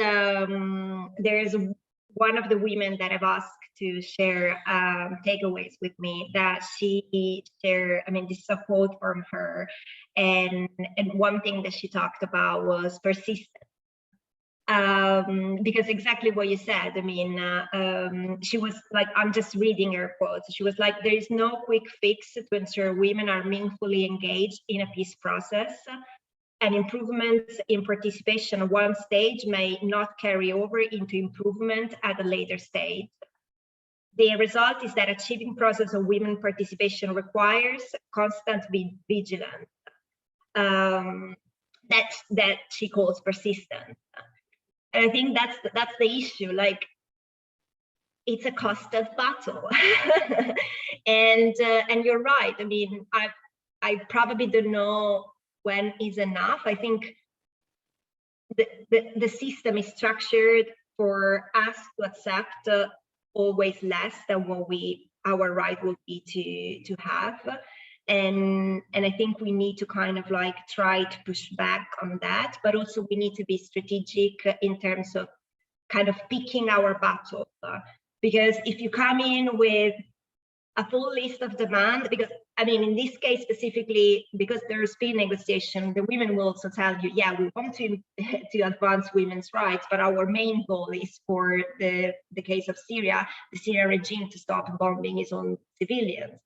Speaker 3: one of the women that I've asked to share takeaways with me that she shared. I mean, this is a quote from her, and one thing that she talked about was persistence. Because exactly what you said, I mean, she was like, I'm just reading her quotes. She was like, there is no quick fix to ensure women are meaningfully engaged in a peace process, and improvements in participation at one stage may not carry over into improvement at a later stage. The result is that achieving process of women participation requires constant vigilance. That she calls persistence. And I think that's the issue. Like, it's a constant battle, and you're right. I mean, I probably don't know when is enough. I think the system is structured for us to accept always less than what our right will be to have. And I think we need to kind of like try to push back on that, but also we need to be strategic in terms of kind of picking our battle. Because if you come in with a full list of demand, because I mean, in this case specifically, because there's been negotiation, the women will also tell you, yeah, we want to advance women's rights, but our main goal is for the case of Syria, the Syrian regime to stop bombing its own civilians.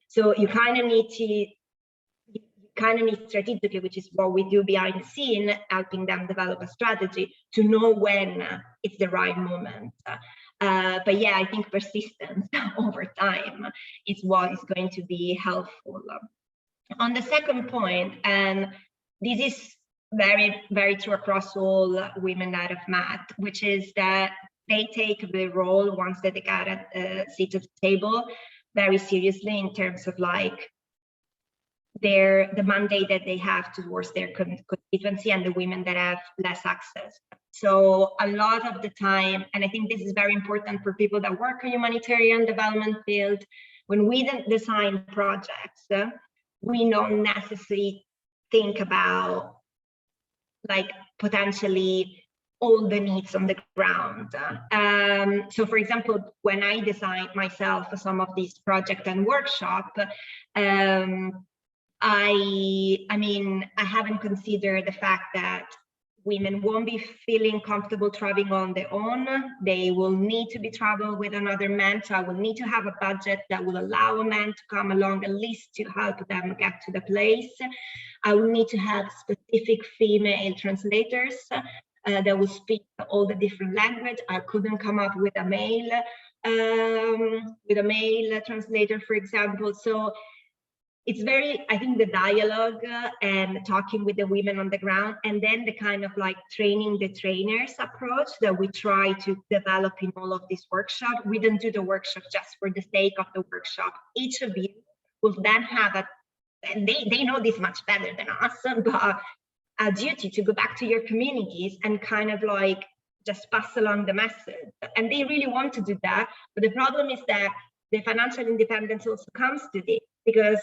Speaker 3: So you kind of need strategically, which is what we do behind the scene, helping them develop a strategy to know when it's the right moment. But yeah, I think persistence over time is what is going to be helpful. On the second point, and this is very, very true across all women that I've met, which is that they take the role once that they get a seat at the table very seriously in terms of like the mandate that they have towards their constituency and the women that have less access. So a lot of the time, and I think this is very important for people that work in humanitarian development field, when we design projects, we don't necessarily think about like potentially all the needs on the ground. So for example, when I designed myself some of these projects and workshop, I mean, I haven't considered the fact that women won't be feeling comfortable traveling on their own. They will need to be traveling with another man. So I will need to have a budget that will allow a man to come along at least to help them get to the place. I will need to have specific female translators that will speak all the different language. I couldn't come up with a male translator, for example. So it's very, I think the dialogue and talking with the women on the ground, and then the kind of like training the trainers approach that we try to develop in all of these workshops. We don't do the workshop just for the sake of the workshop. Each of you will then have and they know this much better than us, but a duty to go back to your communities and kind of like just pass along the message. And they really want to do that. But the problem is that the financial independence also comes to this, because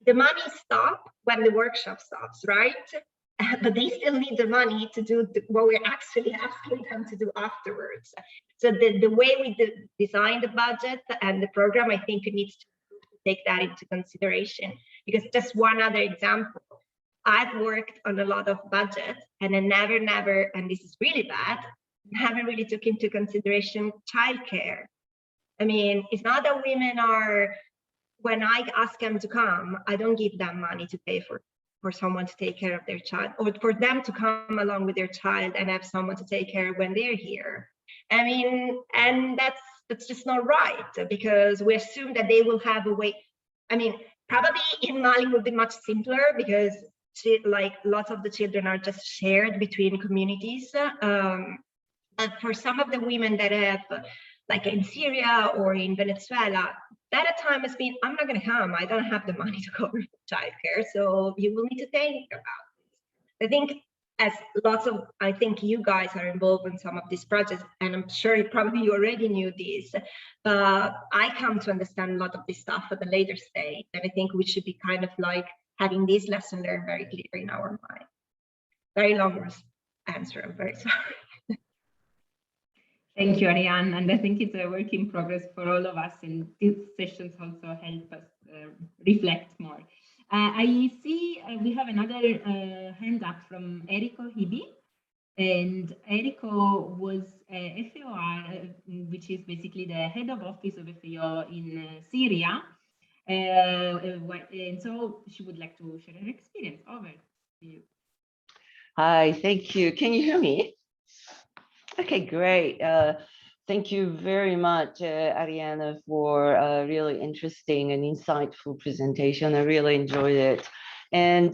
Speaker 3: the money stops when the workshop stops, right? But they still need the money to do what we're actually asking them to do afterwards. So the way we design the budget and the program, I think it needs to take that into consideration. Because just one other example, I've worked on a lot of budget and I never, and this is really bad, haven't really took into consideration childcare. I mean, it's not that women are, when I ask them to come, I don't give them money to pay for someone to take care of their child, or for them to come along with their child and have someone to take care of when they're here. I mean, and that's just not right, because we assume that they will have a way. I mean, probably in Mali would be much simpler, because like lots of the children are just shared between communities. And for some of the women that have, like in Syria or in Venezuela, that at time has been, I'm not going to come. I don't have the money to cover childcare, so you will need to think about this. I think as lots of, I think you guys are involved in some of these projects, and I'm sure probably you already knew this, but I come to understand a lot of this stuff at a later stage, and I think we should be kind of like having this lesson learned very clear in our mind. Very long answer, I'm very sorry.
Speaker 2: Thank you, Arianna. And I think it's a work in progress for all of us, and these sessions also help us reflect more. I see we have another hand up from Eriko Hibi. And Eriko was FAO, which is basically the head of office of FAO in Syria. And so she would like to share her experience. Over to you.
Speaker 7: Hi, thank you. Can you hear me? Okay, great. Thank you very much, Arianna, for a really interesting and insightful presentation. I really enjoyed it. And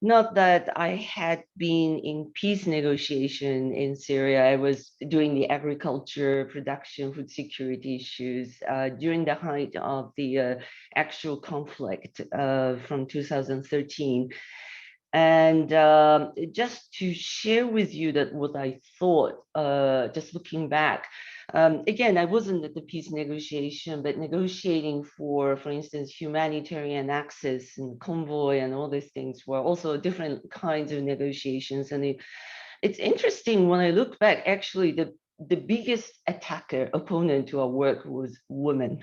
Speaker 7: not that I had been in peace negotiation in Syria. I was doing the agriculture, production, food security issues during the height of the actual conflict from 2013. And just to share with you that what I thought, just looking back, again, I wasn't at the peace negotiation, but negotiating for instance, humanitarian access and convoy and all these things were also different kinds of negotiations. And it's interesting when I look back, actually, the biggest attacker, opponent to our work was women.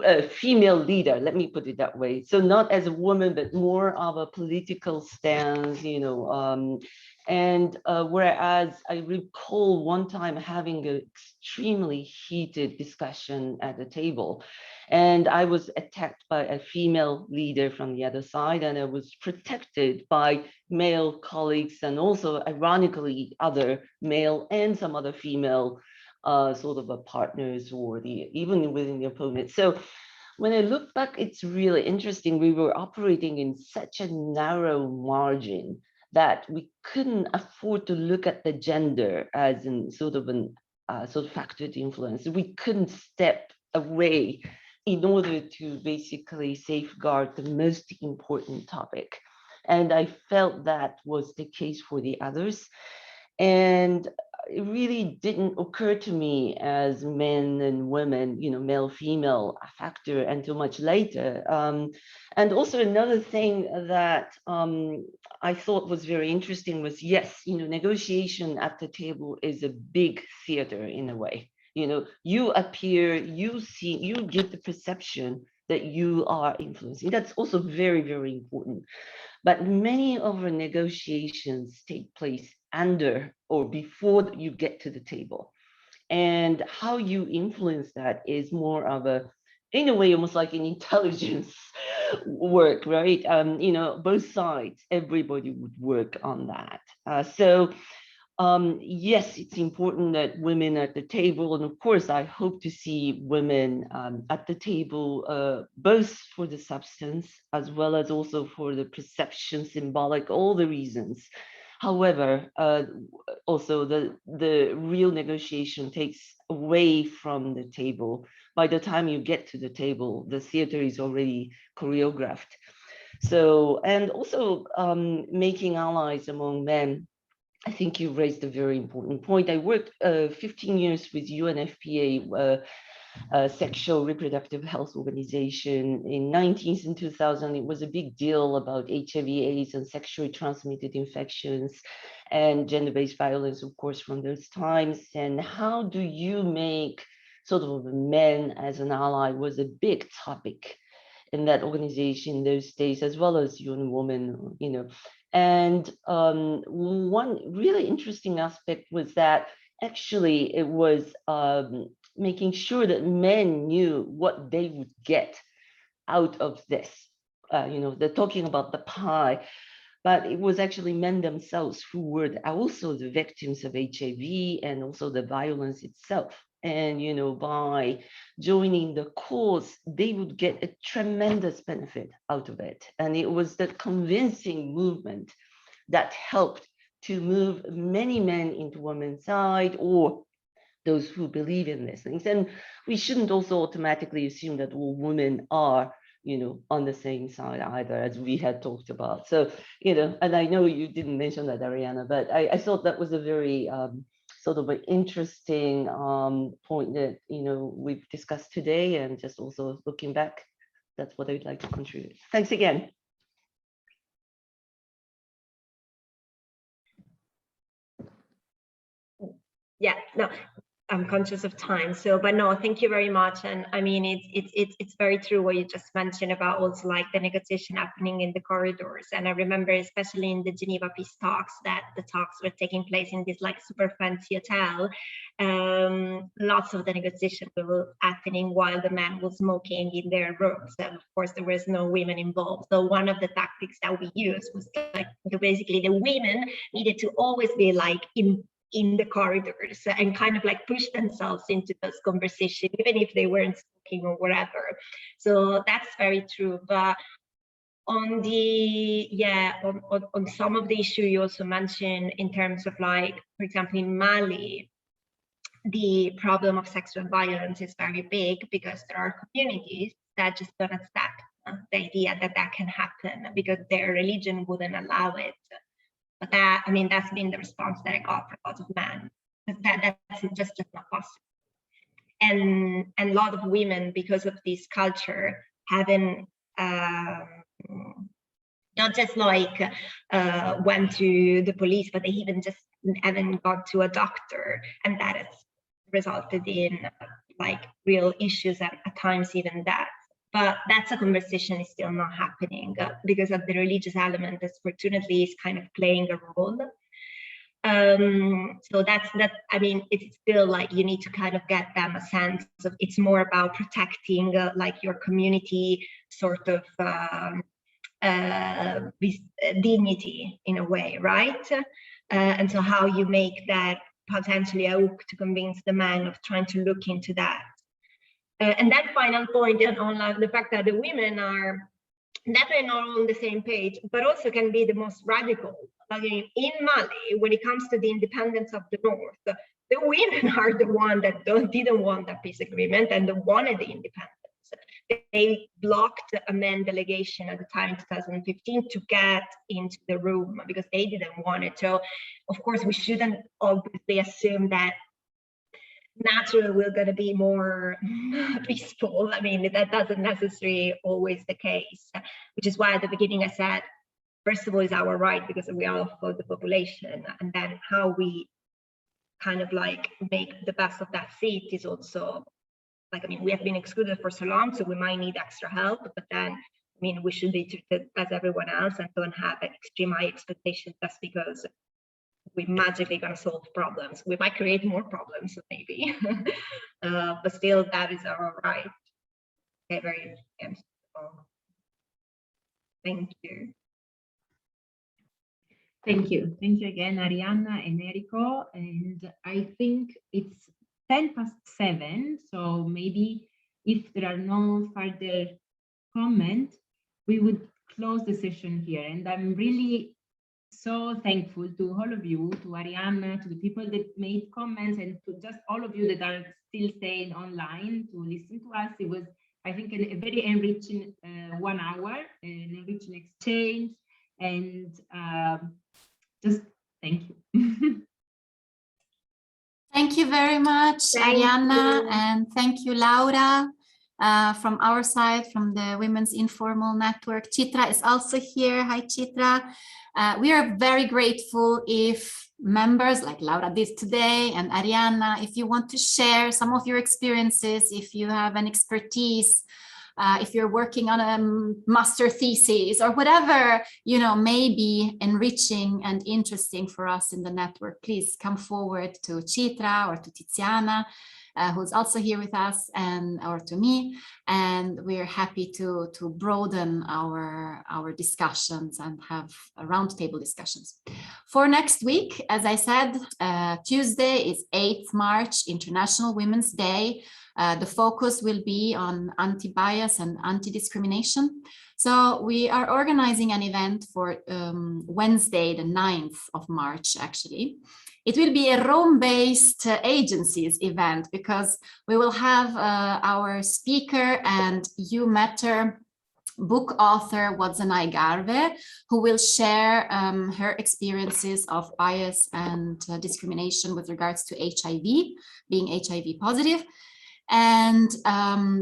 Speaker 7: A female leader, let me put it that way. So not as a woman, but more of a political stance, you know. And whereas I recall one time having an extremely heated discussion at the table, and I was attacked by a female leader from the other side, and I was protected by male colleagues, and also ironically other male and some other female sort of a partners, or even within the opponent. So when I look back, it's really interesting. We were operating in such a narrow margin that we couldn't afford to look at the gender as in sort of factor to influence. We couldn't step away in order to basically safeguard the most important topic. And I felt that was the case for the others. And it really didn't occur to me as men and women, you know, male, female factor until much later. And also another thing that I thought was very interesting was, yes, you know, negotiation at the table is a big theater in a way. You know, you appear, you see, you give the perception that you are influencing. That's also very, very important. But many of our negotiations take place under or before you get to the table. And how you influence that is more of a, in a way, almost like an intelligence work, right? You know, both sides, everybody would work on that. So yes, it's important that women at the table, and of course, I hope to see women at the table, both for the substance as well as also for the perception, symbolic, all the reasons. However, also the real negotiation takes away from the table. By the time you get to the table, the theater is already choreographed. So, and also making allies among men. I think you raised a very important point. I worked 15 years with UNFPA, Sexual Reproductive Health Organization. In 1990s and 2000, it was a big deal about HIV/AIDS and sexually transmitted infections and gender-based violence, of course, from those times. And how do you make sort of men as an ally was a big topic in that organization in those days, as well as young women, you know. And one really interesting aspect was that actually it was making sure that men knew what they would get out of this. You know, they're talking about the pie, but it was actually men themselves who were also the victims of HIV and also the violence itself. And, you know, by joining the cause, they would get a tremendous benefit out of it. And it was the convincing movement that helped to move many men into women's side, or those who believe in these things. And we shouldn't also automatically assume that all women are, you know, on the same side either, as we had talked about. So, you know, and I know you didn't mention that, Arianna, but I thought that was a very sort of an interesting point that, you know, we've discussed today, and just also looking back, that's what I would like to contribute. Thanks again.
Speaker 3: Yeah, no, I'm conscious of time. So, but no, thank you very much. And I mean, it's very true what you just mentioned about also like the negotiation happening in the corridors. And I remember, especially in the Geneva peace talks, that the talks were taking place in this like super fancy hotel. Lots of the negotiations were happening while the men were smoking in their rooms. And of course, there was no women involved. So one of the tactics that we used was like basically the women needed to always be like in the corridors and kind of like push themselves into this conversation, even if they weren't speaking or whatever. So that's very true. But on the, yeah, on some of the issue you also mentioned in terms of like, for example, in Mali, the problem of sexual violence is very big because there are communities that just don't accept the idea that that can happen because their religion wouldn't allow it. But that, I mean, that's been the response that I got from lots of men. That's just not possible. And a lot of women, because of this culture, haven't not just like went to the police, but they even just haven't got to a doctor, and that has resulted in like real issues at times, even that. But that's a conversation is still not happening because of the religious element that fortunately is kind of playing a role. So that's that. I mean, it's still like you need to kind of get them a sense of it's more about protecting like your community sort of dignity in a way, right? And so how you make that potentially a hook to convince the man of trying to look into that. And that final point on like the fact that the women are definitely not on the same page, but also can be the most radical. Like in Mali, when it comes to the independence of the North, the women are the one that didn't want that peace agreement and they wanted the independence. They blocked a men delegation at the time in 2015 to get into the room because they didn't want it. So, of course, we shouldn't obviously assume that naturally we're going to be more peaceful. I mean, that doesn't necessarily always the case, which is why at the beginning I said, first of all, is our right because we are for the population, and then how we kind of like make the best of that seat is also like, I mean, we have been excluded for so long, so we might need extra help, but then, I mean, we should be treated as everyone else and don't have extreme high expectations just because we're magically going to solve problems. We might create more problems, maybe, but still, that is our right. Okay, very thank you.
Speaker 2: Thank you. Thank you again, Arianna and Enrico. And I think it's 7:10, so maybe if there are no further comments, we would close the session here. And I'm really so thankful to all of you, to Arianna, to the people that made comments, and to just all of you that are still staying online to listen to us. It was, I think, a very enriching 1 hour, an enriching exchange, and just thank you.
Speaker 1: Thank you very much, Arianna, and thank you, Laura. From our side, from the Women's Informal Network. Chitra is also here. Hi, Chitra. We are very grateful if members like Laura did today and Arianna, if you want to share some of your experiences, if you have an expertise, if you're working on a master thesis or whatever, may be enriching and interesting for us in the network, please come forward to Chitra or to Tiziana, who's also here with us, or to me, and we're happy to broaden our discussions and have roundtable discussions. For next week, as I said, Tuesday is 8th March, International Women's Day. The focus will be on anti-bias and anti-discrimination. So we are organizing an event for Wednesday, the 9th of March, actually. It will be a Rome-based agencies event because we will have our speaker and You Matter book author Wadzanai Garve, who will share her experiences of bias and discrimination with regards to HIV, being HIV positive. And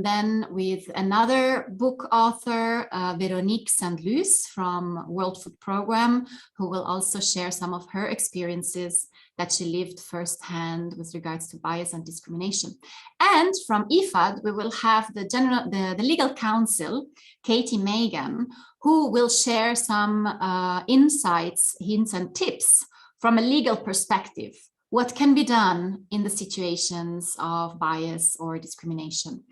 Speaker 1: then with another book author, Veronique Saint-Luce from World Food Programme, who will also share some of her experiences that she lived firsthand with regards to bias and discrimination. And from IFAD, we will have the legal counsel, Katie Megan, who will share some insights, hints, and tips from a legal perspective. What can be done in the situations of bias or discrimination?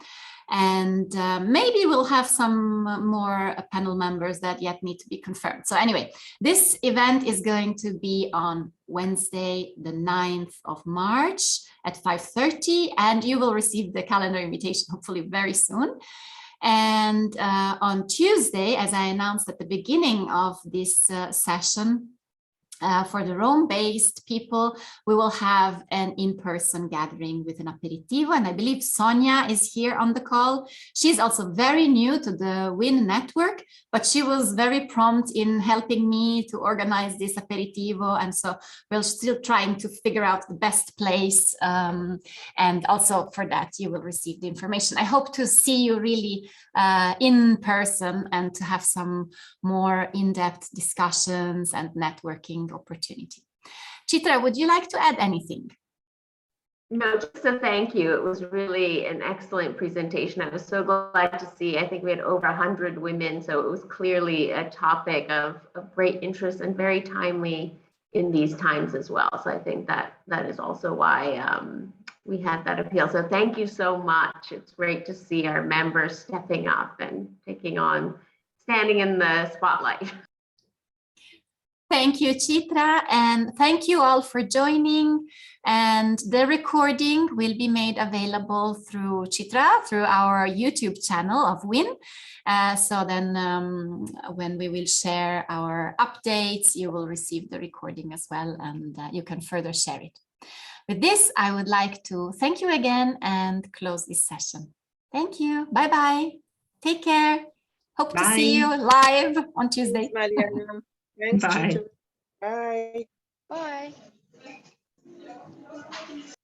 Speaker 1: And maybe we'll have some more panel members that yet need to be confirmed. So anyway, this event is going to be on Wednesday, the 9th of March at 5:30, and you will receive the calendar invitation hopefully very soon. And on Tuesday, as I announced at the beginning of this session, for the Rome-based people, we will have an in-person gathering with an aperitivo, and I believe Sonia is here on the call. She's also very new to the WIN network, but she was very prompt in helping me to organize this aperitivo, and so we're still trying to figure out the best place, and also for that you will receive the information. I hope to see you really in person and to have some more in-depth discussions and networking opportunity. Chitra, would you like to add anything?
Speaker 8: No, just a thank you. It was really an excellent presentation. I was so glad to see, I think we had over 100 women, so it was clearly a topic of great interest and very timely in these times as well. So I think that is also why we had that appeal. So thank you so much. It's great to see our members stepping up and standing in the spotlight.
Speaker 1: Thank you, Chitra, and thank you all for joining. And the recording will be made available through Chitra, through our YouTube channel of WIN. So then when we will share our updates, you will receive the recording as well, and you can further share it. With this, I would like to thank you again and close this session. Thank you. Bye-bye. Take care. Hope to see you live on Tuesday.
Speaker 5: Thanks,
Speaker 2: Bye.
Speaker 5: Chicho. Bye.
Speaker 7: Bye.